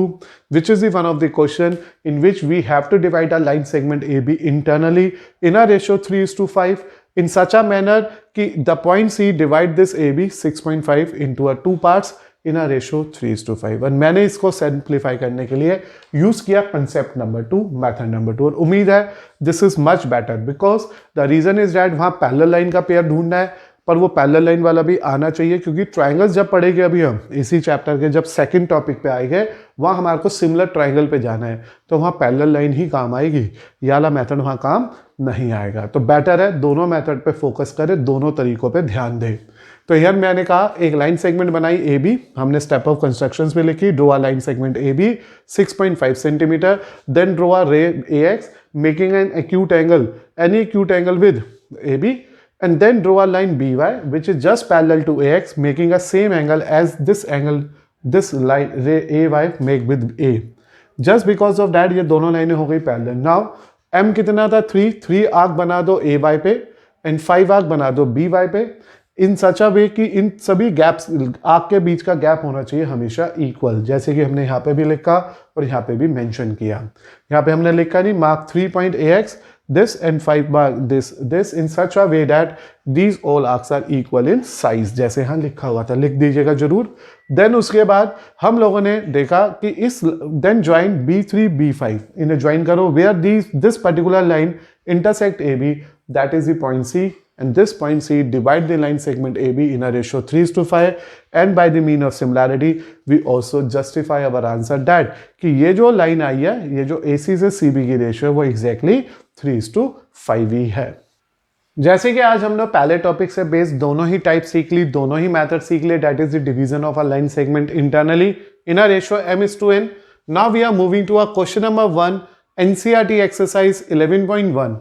which is the one of the question in which we have to divide a line segment AB internally in a ratio 3:5 in such a manner कि the point C divide this AB 6.5 into a two parts in a ratio 3:5. और मैंने इसको सिंप्लीफाई करने के लिए यूज किया कंसेप्ट नंबर 2, मेथड नंबर 2, और उम्मीद है this is much better because the reason is that वहां पैरेलल लाइन का पेयर ढूंढना है, पर वो पैरेलल लाइन वाला भी आना चाहिए क्योंकि ट्राइंगल्स जब पढ़ेंगे अभी हम इसी चैप्टर के जब सेकंड टॉपिक पे आएंगे वहाँ हमारे को सिमिलर ट्राइंगल पे जाना है, तो वहाँ पैरेलल लाइन ही काम आएगी, ये वाला मेथड वहाँ काम नहीं आएगा। तो बेटर है दोनों मेथड पे फोकस करें, दोनों तरीकों पे ध्यान दें। तो यार मैंने कहा एक लाइन सेगमेंट बनाई ए बी, हमने स्टेप ऑफ कंस्ट्रक्शंस में लिखी, draw a line segment A B 6.5 centimetre, then draw a ray A X making an acute angle, any acute angle with A B, and then draw a line BY which is just parallel to AX making a same angle as this angle this line ray AY make with A. Just because of that ये दोनों लाइनें हो गई पैरेलल। नाउ M कितना था 3 आर्क बना दो AY पे एंड 5 आर्क बना दो BY पे इन सच अ वे कि इन सभी गैप्स आर्क के बीच का गैप होना चाहिए हमेशा इक्वल, जैसे कि हमने यहाँ पे भी लिखा और यहाँ पे भी मेंशन किया। यहाँ पे हमने लिखा नहीं mark 3 point AX this and 5 mark this in such a way that these all arcs are equal in size, जैसे यहाँ लिखा हुआ था, लिख दीजिएगा जरूर। देन उसके बाद हम लोगों ने देखा कि इस देन ज्वाइन B3 B5 इन्हें ज्वाइन करो where this particular line intersect AB, that is the point C, and this point C divide the line segment AB in a ratio 3:5, and by the mean of similarity we also justify our answer that कि ये जो लाइन आई है ये जो AC से CB की रेशियो है वो exactly 3:5 ही है। जैसे कि आज हमने पहले टॉपिक से बेस दोनों ही टाइप सीख ली, दोनों ही मेथड सीख ली, that is the division of a line segment internally in a ratio M:N। Now we are moving to a question number 1 NCERT exercise 11.1।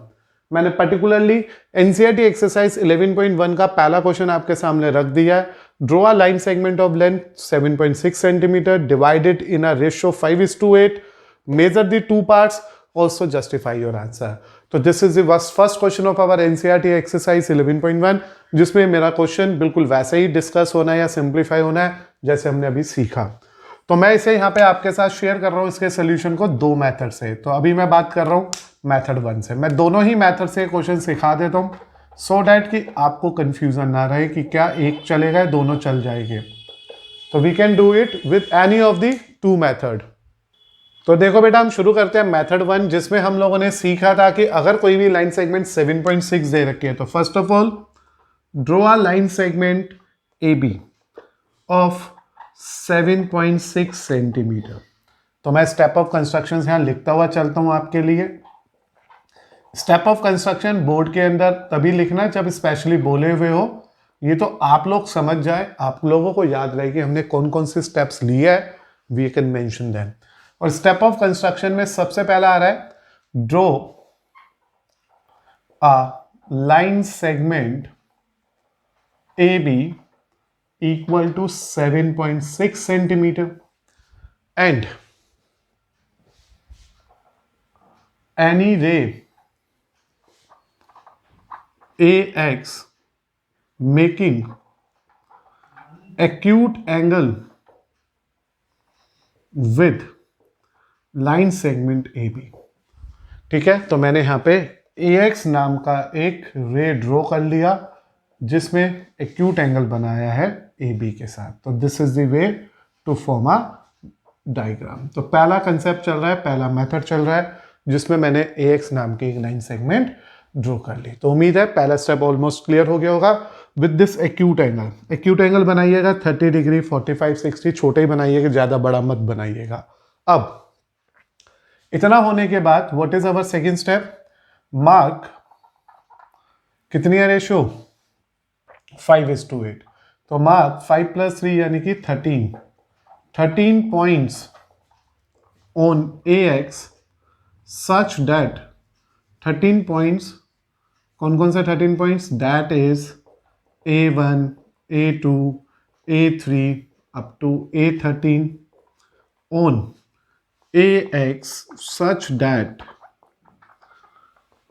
मैंने पर्टिकुलरली एनसीईआरटी एक्सरसाइज 11.1 का पहला क्वेश्चन आपके सामने रख दिया है। Draw a line segment of length 7.6 centimetre divided in a ratio 5:8, measure the two parts, also justify your answer। तो this is the first question of our NCERT exercise 11.1 जिसमें मेरा क्वेश्चन बिल्कुल वैसे ही डिस्कस होना है या सिंप्लीफाई होना है जैसे हमने अभी सीखा। तो मैं इसे यहाँ पे आपके साथ शेयर कर रहा हूँ इसके सोल्यूशन को दो मेथड से। तो अभी मैं बात कर रहा हूँ मेथड 1 से। मैं दोनों ही मेथड से क्वेश्चन सिखा देता हूँ सो डैट कि आपको कंफ्यूजन ना रहे कि क्या एक चलेगा दोनों चल जाएंगे। तो we can do it with any of the two method. तो देखो बेटा हम शुरू करते हैं मेथड 1 जिसमें हम लोगों ने सीखा था कि अगर कोई भी लाइन सेगमेंट 7.6 दे रखी है तो first of all draw a line segment AB of 7.6 centimetre. तो मैं स्टेप ऑफ कंस्ट्रक्शन यहां लिखता हुआ चलता हूं आपके लिए। स्टेप ऑफ कंस्ट्रक्शन बोर्ड के अंदर तभी लिखना जब स्पेशली बोले हुए हो, ये तो आप लोग समझ जाए, आप लोगों को याद रहे कि हमने कौन कौन से स्टेप्स लिए है, वी कैन मेंशन देम। और स्टेप ऑफ कंस्ट्रक्शन में सबसे पहला आ रहा है draw a line segment AB equal to 7.6 centimetre and any ray AX making acute angle with line segment AB। ठीक है, तो मैंने यहां पे AX नाम का एक रे ड्रॉ कर लिया जिसमें एक्यूट एंगल बनाया है AB के साथ। तो this is the way to form a diagram. तो पहला कंसेप्ट चल रहा है, पहला मेथड चल रहा है जिसमें मैंने AX नाम की एक लाइन सेगमेंट ड्रॉ कर ली। तो उम्मीद है पहला स्टेप ऑलमोस्ट क्लियर हो गया होगा। विद दिस एक्यूट एंगल बनाइएगा 30 डिग्री 45 60, छोटे ही बनाइएगा, ज्यादा बड़ा मत बनाइएगा। अब इतना होने के बाद what is our second step, mark कितनी है रेशियो 5:8। तो मार्क 5 + 3 यानी कि 13 points on AX such that 13 points, कौन कौन से 13 points, that is A1 A2 A3 up to A13 on AX such that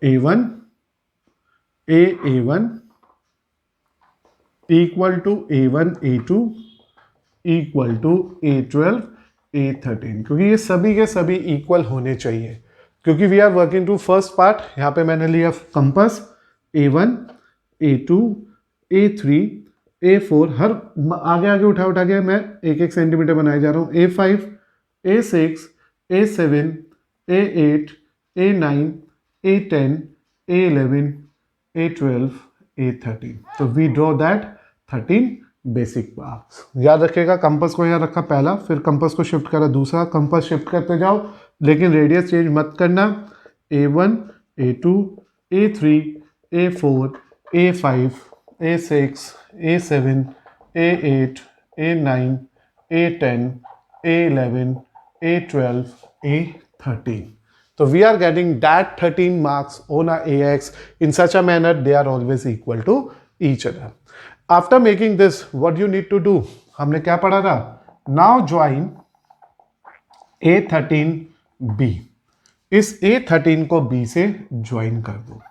A1 A1 equal to A1 A2 equal to A12 A13, क्योंकि ये सभी के सभी इक्वल होने चाहिए, क्योंकि we are working to first part. यहाँ पे मैंने लिया compass A1 A2 A3 A4, हर आगे आगे उठा उठा के मैं एक एक सेंटीमीटर बनाए जा रहा हूँ। A5 A6 A7 A8 A9 A10 A11 A12 A13। तो we draw that 13 basic marks. याद रखिएगा, कंपास को यहाँ रखा पहला, फिर कंपास को शिफ्ट करा दूसरा, कंपास शिफ्ट करते जाओ लेकिन रेडियस चेंज मत करना। A1 A2 A3 A4 A5 A6 A7 A8 A9 A10 A11 A12 A13। So we are getting that 13 marks on our AX in such a manner they are always equal to each other. After making this, what you need to do? हमने क्या पढ़ा था? Now join A13B. इस A13 को B से ज्वाइन कर दो।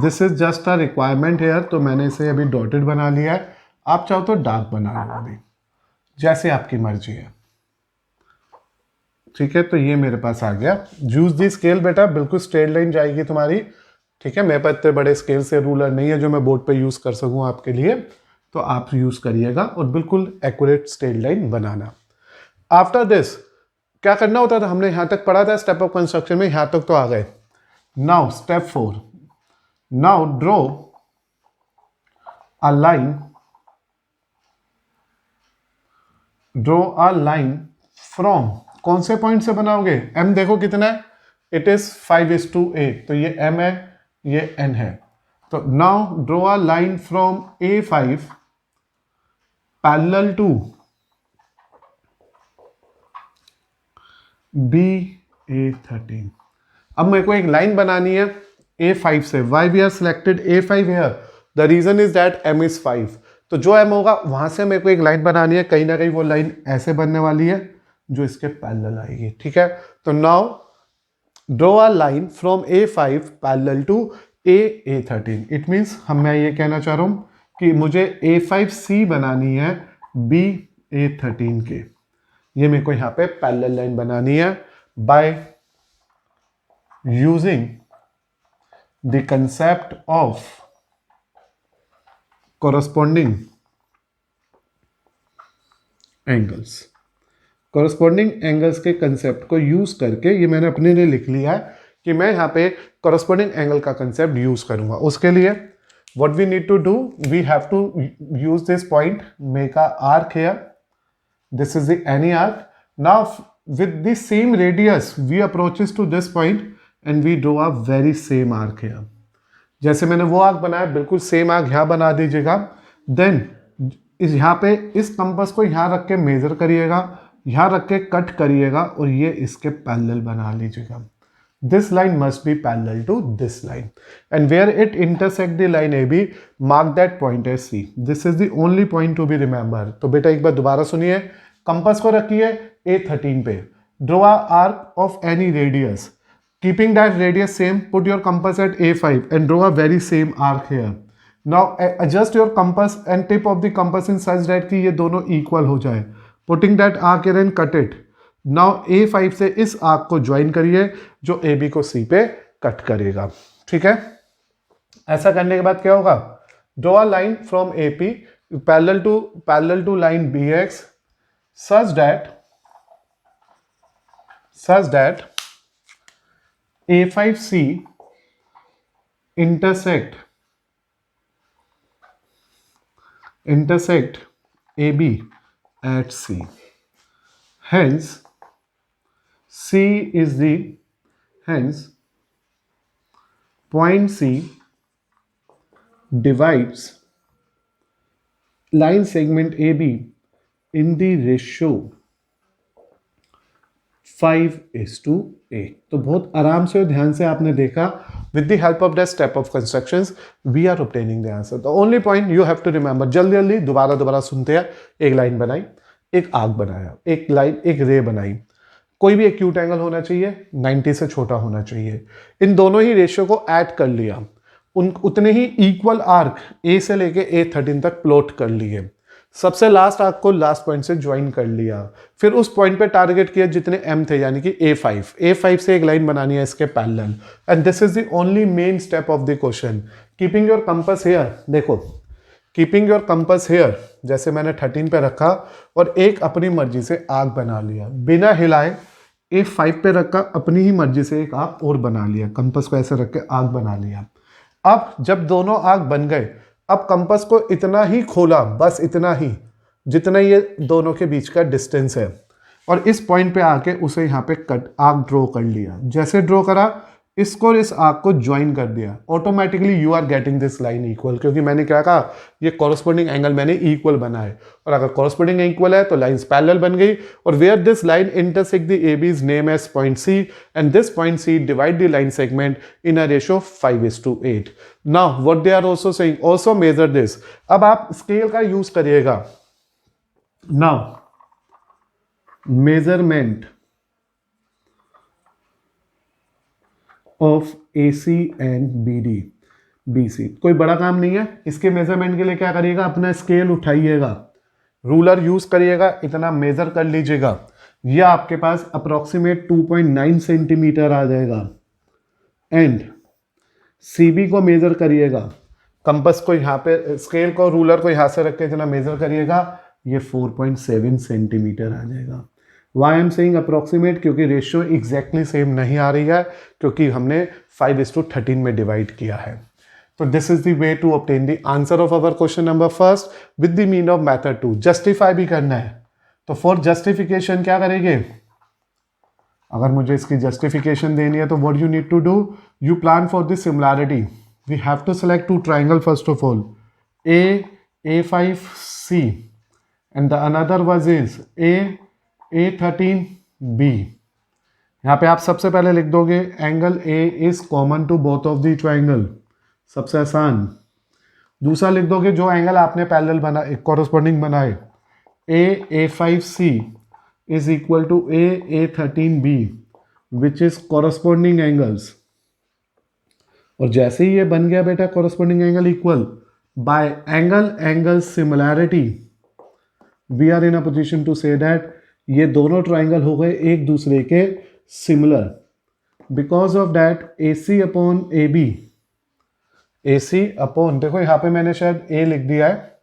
This is just a requirement here, तो मैंने इसे अभी डॉटेड बना लिया है। आप चाहो तो डार्क बना लो अभी, जैसे आपकी मर्जी है। ठीक है, तो ये मेरे पास आ गया। यूज दी स्केल बेटा, बिल्कुल स्ट्रेट लाइन जाएगी तुम्हारी। ठीक है, मेरे पास इतने बड़े स्केल से रूलर नहीं है जो मैं बोर्ड पे यूज कर सकूं आपके लिए, तो आप यूज करिएगा और बिल्कुल accurate straight line banana. After this क्या करना होता था, हमने यहां तक पढ़ा था स्टेप ऑफ कंस्ट्रक्शन में, यहां तक तो आ गए। Now step 4, now draw a line, draw a line from, कौन से पॉइंट से बनाओगे? m देखो कितना है, इट इज 5:8, तो ये m है, ये n है। तो now draw a line from A5 parallel to BA13। अब मेरे को एक लाइन बनानी है A5 से। Why we are selected A5 here? The reason is that m is 5, तो जो m होगा वहां से मेरे को एक लाइन बनानी है, कहीं ना कहीं वो लाइन ऐसे बनने वाली है जो इसके पैरेलल आएगी। ठीक है, तो now draw a line from A5 parallel to A13। It means मैं ये कहना चाह रहा हूं कि मुझे A5C बनानी है BA13 के, ये मेरे को यहां पे पैरेलल लाइन बनानी है by using the concept of corresponding angles. Corresponding angles के कंसेप्ट को यूज करके, ये मैंने अपने लिए लिख लिया है कि मैं यहाँ पे कॉरस्पॉन्डिंग एंगल का कंसेप्ट यूज करूंगा। उसके लिए what we need to do, we have to use this point, make a arc here, this is the any arc. Now with the same radius we approaches to this point and we draw a very same arc here. जैसे मैंने वो आर्क बनाया, बिल्कुल सेम आर्क यहाँ बना दीजिएगा। देन इस यहाँ पे इस कंपास को यहाँ रख के मेजर करिएगा, यहाँ रख के कट करिएगा और ये इसके पैरेलल बना लीजिएगा। This line must be parallel to this line and where it intersect the line AB, mark that point as C। This is the only point to be remember. तो बेटा एक बार दोबारा सुनिए, कंपास को रखिए A13 पे, draw a arc of any radius, keeping that radius same, put your compass at A5 and draw a very same arc here. Now adjust your compass and tip of the compass in such that कि ये दोनों इक्वल हो जाए। Putting that arc here and cut it. Now A5 से इस आर्क को ज्वाइन करिए जो AB को C पे कट करेगा। ठीक है, ऐसा करने के बाद क्या होगा, draw a line from AP parallel to line BX such that A5C intersect AB at C. Hence point C divides line segment AB in the ratio 5:8। तो बहुत आराम से और ध्यान से आपने देखा with the help of that step of constructions we are obtaining the answer. The only point you have to remember, जल्दी जल्दी दोबारा सुनते हैं, एक लाइन बनाई, एक आर्क बनाया, एक लाइन, एक रे बनाई, कोई भी एक्यूट एंगल होना चाहिए, 90 से छोटा होना चाहिए, इन दोनों ही रेशियो को ऐड कर लिया, उतने ही इक्वल आर्क ए से लेके A13 तक प्लॉट कर लिए, सबसे लास्ट आर्क को लास्ट पॉइंट से ज्वाइन कर लिया, फिर उस पॉइंट पे टारगेट किया जितने एम थे, यानी कि A5 से एक लाइन बनानी है इसके parallel, and this is the only main step of the question. Keeping your compass here, देखो कीपिंग योर कंपास हियर, जैसे मैंने 13 पे रखा और एक अपनी मर्जी से आर्क बना लिया, बिना हिलाए A5 पे रखा, अपनी ही मर्जी से एक आर्क और बना लिया, कंपास को ऐसे रख के आर्क बना लिया. अब जब दोनों आर्क बन गए, अब कंपास को इतना ही खोला, बस इतना ही, जितना ये दोनों के बीच का डिस्टेंस है, और इस पॉइंट पे आके उसे यहाँ पे कट आर्क ड्रॉ कर लिया. जैसे ड्रॉ करा, इसको और इस आर्क को ज्वाइन कर दिया, automatically you are getting this line equal, क्योंकि मैंने क्या कहा, ये कॉरस्पॉन्डिंग एंगल मैंने इक्वल बना है, और अगर कॉरस्पॉन्डिंग इक्वल है तो लाइंस पैरेलल बन गई, और where this line intersect the AB's name as point C, and this point C divide the line segment in a ratio 5:8. Now what they are also saying, also measure this. अब आप स्केल का यूज करिएगा. Now measurement of AC and BC, कोई बड़ा काम नहीं है. इसके मेजरमेंट के लिए क्या करिएगा, अपना स्केल उठाइएगा, रूलर यूज करिएगा, इतना मेजर कर लीजिएगा, यह आपके पास अप्रोक्सीमेट 2.9 सेंटीमीटर आ जाएगा. एंड CB को मेजर करिएगा, कंपास को यहाँ पे, स्केल को, रूलर को यहाँ से रख के इतना मेजर करिएगा, ये 4.7 सेंटीमीटर आ जाएगा. Why I am saying approximate, क्योंकि रेशियो एग्जैक्टली सेम नहीं आ रही है, क्योंकि हमने 5:13 में डिवाइड किया है. तो this is the way to obtain the answer of our question number first with the mean of method 2. Justify भी करना है, तो फॉर जस्टिफिकेशन क्या करेंगे, अगर मुझे इसकी जस्टिफिकेशन देनी है तो what you need to do, you plan for the similarity. We have to select two triangle first of all, A5C and the another was is A13B. यहाँ पे आप सबसे पहले लिख दोगे angle A is common to both of the triangle, सबसे आसान. दूसरा लिख दोगे जो एंगल आपने पैरेलल बना, कॉरस्पॉन्डिंग बनाए, A5C is equal to A13B which is corresponding angles. और जैसे ही ये बन गया बेटा corresponding angle equal, by angle similarity we are in a position to say that ये दोनों ट्राइंगल हो गए एक दूसरे के similar. Because of that AC upon AB, AC upon, देखो यहाँ पे मैंने शायद A लिख दिया है.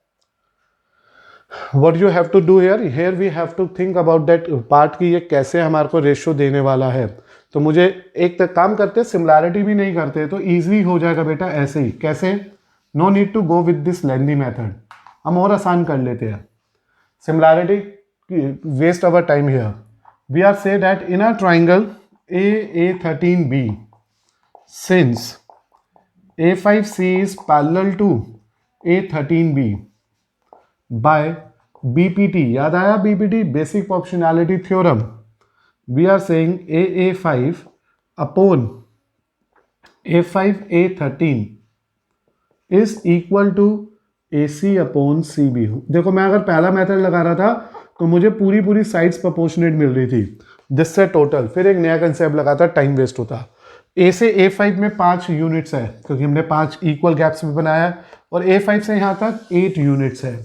What you have to do here we have to think about that part की ये कैसे हमारे को रेशियो देने वाला है. तो मुझे एक तक काम करते, सिमिलैरिटी भी नहीं करते तो ईजी हो जाएगा बेटा. ऐसे ही कैसे, no need to go with this lengthy method, हम और आसान कर लेते हैं. Similarity waste our time here. We are say that in a triangle A13B, since A5C is parallel to A13B by BPT, याद आया BPT, basic proportionality theorem, we are saying AA5 upon A5A13 is equal to AC upon CB. देखो मैं अगर पहला मेथड लगा रहा था तो मुझे पूरी साइड्स प्रोपोर्शनेट मिल रही थी, जिससे टोटल, फिर एक नया कंसेप्ट लगा था, टाइम वेस्ट होता. A से A5 में 5 यूनिट्स है, क्योंकि हमने 5 इक्वल गैप्स में बनाया, और A5 से यहाँ तक 8 यूनिट्स है.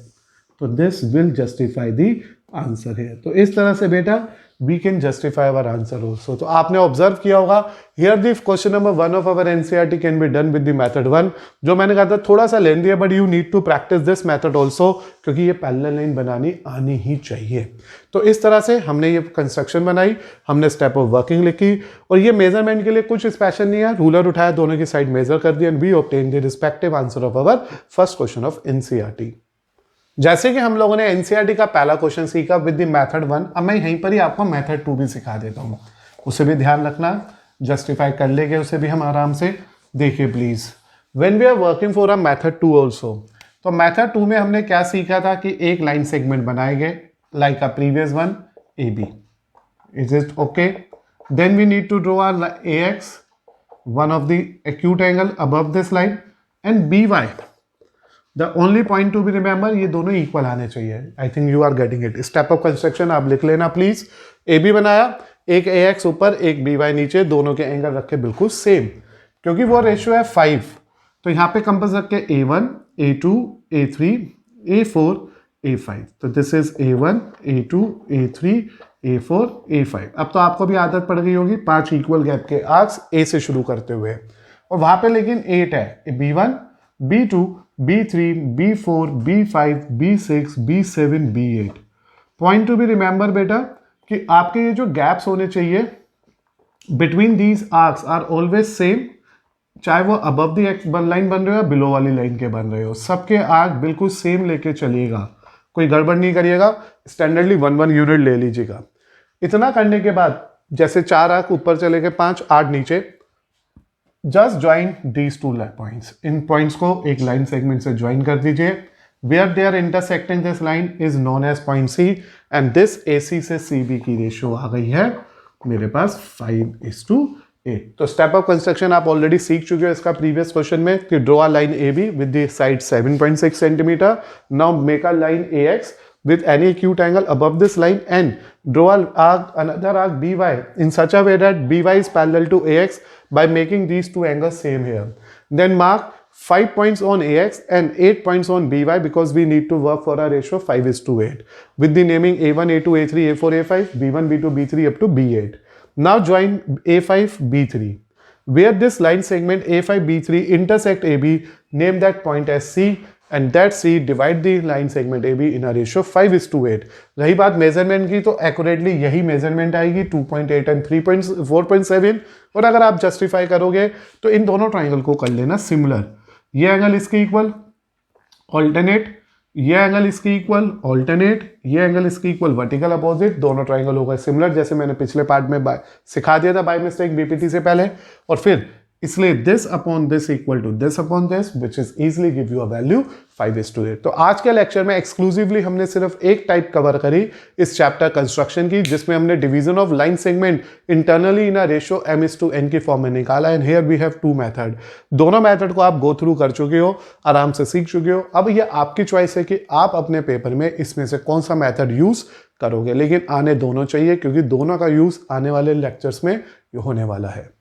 तो this will justify the answer है. तो इस तरह से बेटा we can justify our answer also. तो आपने ऑब्जर्व किया होगा here the question number 1 of our NCERT can be done with the method 1. जो मैंने कहा था थोड़ा सा लेंथी है, but you need to practice this method also, क्योंकि ये पैरेलल लाइन बनानी आनी ही चाहिए. तो इस तरह से हमने ये कंस्ट्रक्शन बनाई, हमने स्टेप ऑफ वर्किंग लिखी, और ये मेजरमेंट के लिए कुछ स्पेशल नहीं है, रूलर उठाया, दोनों की साइड मेजर कर दिया, and we obtain the respective answer of our first question of NCERT. जैसे कि हम लोगों ने NCERT का पहला क्वेश्चन सीखा विद द मेथड 1, अब मैं यहीं पर ही आपको मेथड 2 भी सिखा देता हूँ, उसे भी ध्यान रखना, जस्टिफाई कर लेंगे उसे भी हम आराम से. देखिए please, when we are working for a method 2 also, तो मेथड 2 में हमने क्या सीखा था कि एक लाइन सेगमेंट बनाए गए like a previous one AB. Is it okay? Then we need to draw our AX one of the acute angle above this line, and by the only point to be remember, ये दोनों इक्वल आने चाहिए. I think you are getting it. Step of construction आप लिख लेना प्लीज. ए बी बनाया, एक ए एक्स ऊपर एक बी वाई नीचे, दोनों के एंगल रखे बिल्कुल सेम, क्योंकि वो रेशियो है 5. तो यहाँ पे कंपास रख के A1, A2, A3, A4, A5. तो this is A1, A2, A3, A4, A5. अब तो आपको भी आदत पड़ गई होगी 5 इक्वल गैप के आर्क्स ए से शुरू करते हुए, और वहां पे लेकिन 8 है. B1, B2, B3, B4, B5, B6, B7, B8. Point to be remember बेटा कि आपके ये जो गैप्स होने चाहिए between these arcs are always same, चाहे वो अबव दी लाइन बन रहे हो या बिलो वाली लाइन के बन रहे हो, सबके आर्क बिल्कुल सेम लेके चलिएगा, कोई गड़बड़ नहीं करिएगा. स्टैंडर्डली 1 यूनिट ले लीजिएगा. इतना करने के बाद जैसे 4 आर्क ऊपर चले गए, 5, 8 नीचे, जस्ट ज्वाइन दीज 2 पॉइंट्स. इन पॉइंट्स को एक लाइन सेगमेंट से ज्वाइन कर दीजिए. Where they are intersecting this line is known as point C, and this AC से CB की रेशियो आ गई है मेरे पास 5:8. तो स्टेप ऑफ कंस्ट्रक्शन आप ऑलरेडी सीख चुके हो इसका प्रीवियस क्वेश्चन में कि draw a line AB with the side 7.6 centimetre. Now make a line AX with any acute angle above this line and draw another arc BY in such a way that BY is parallel to AX by making these two angles same here. Then mark 5 points on AX and 8 points on BY because we need to work for a ratio 5:8 with the naming A1, A2, A3, A4, A5, B1, B2, B3 up to B8. Now join A5, B3. Where this line segment A5, B3 intersect AB, name that point as C. And that C divide the line segment AB in a ratio 5:8. रही बात मेजरमेंट की, तो एक्यूरेटली यही मेजरमेंट आएगी 2.8 एंड 4.7. और अगर आप जस्टिफाई करोगे तो इन दोनों ट्राइंगल को कर लेना सिमिलर. ये एंगल इसके इक्वल ऑल्टरनेट, ये एंगल इसके इक्वल ऑल्टरनेट, ये एंगल इसके इक्वल वर्टिकल अपोजिट. दोनों ट्राइंगल हो गए सिमिलर, जैसे मैंने पिछले पार्ट में सिखा दिया था बाय मिस्टेक BPT से पहले. और फिर इसलिए this upon this equal to this upon this, which is easily give you a value 5:8. तो आज के लेक्चर में एक्सक्लूसिवली हमने सिर्फ एक टाइप कवर करी इस चैप्टर कंस्ट्रक्शन की, जिसमें हमने division of line segment internally in a ratio M:N की फॉर्म में निकाला. And here we have 2 method. दोनों मेथड को आप गो थ्रू कर चुके हो, आराम से सीख चुके हो. अब ये आपकी चॉइस है कि आप अपने पेपर में इसमें से कौन सा मेथड यूज करोगे, लेकिन आने दोनों चाहिए, क्योंकि दोनों का यूज आने वाले लेक्चर्स में होने वाला है.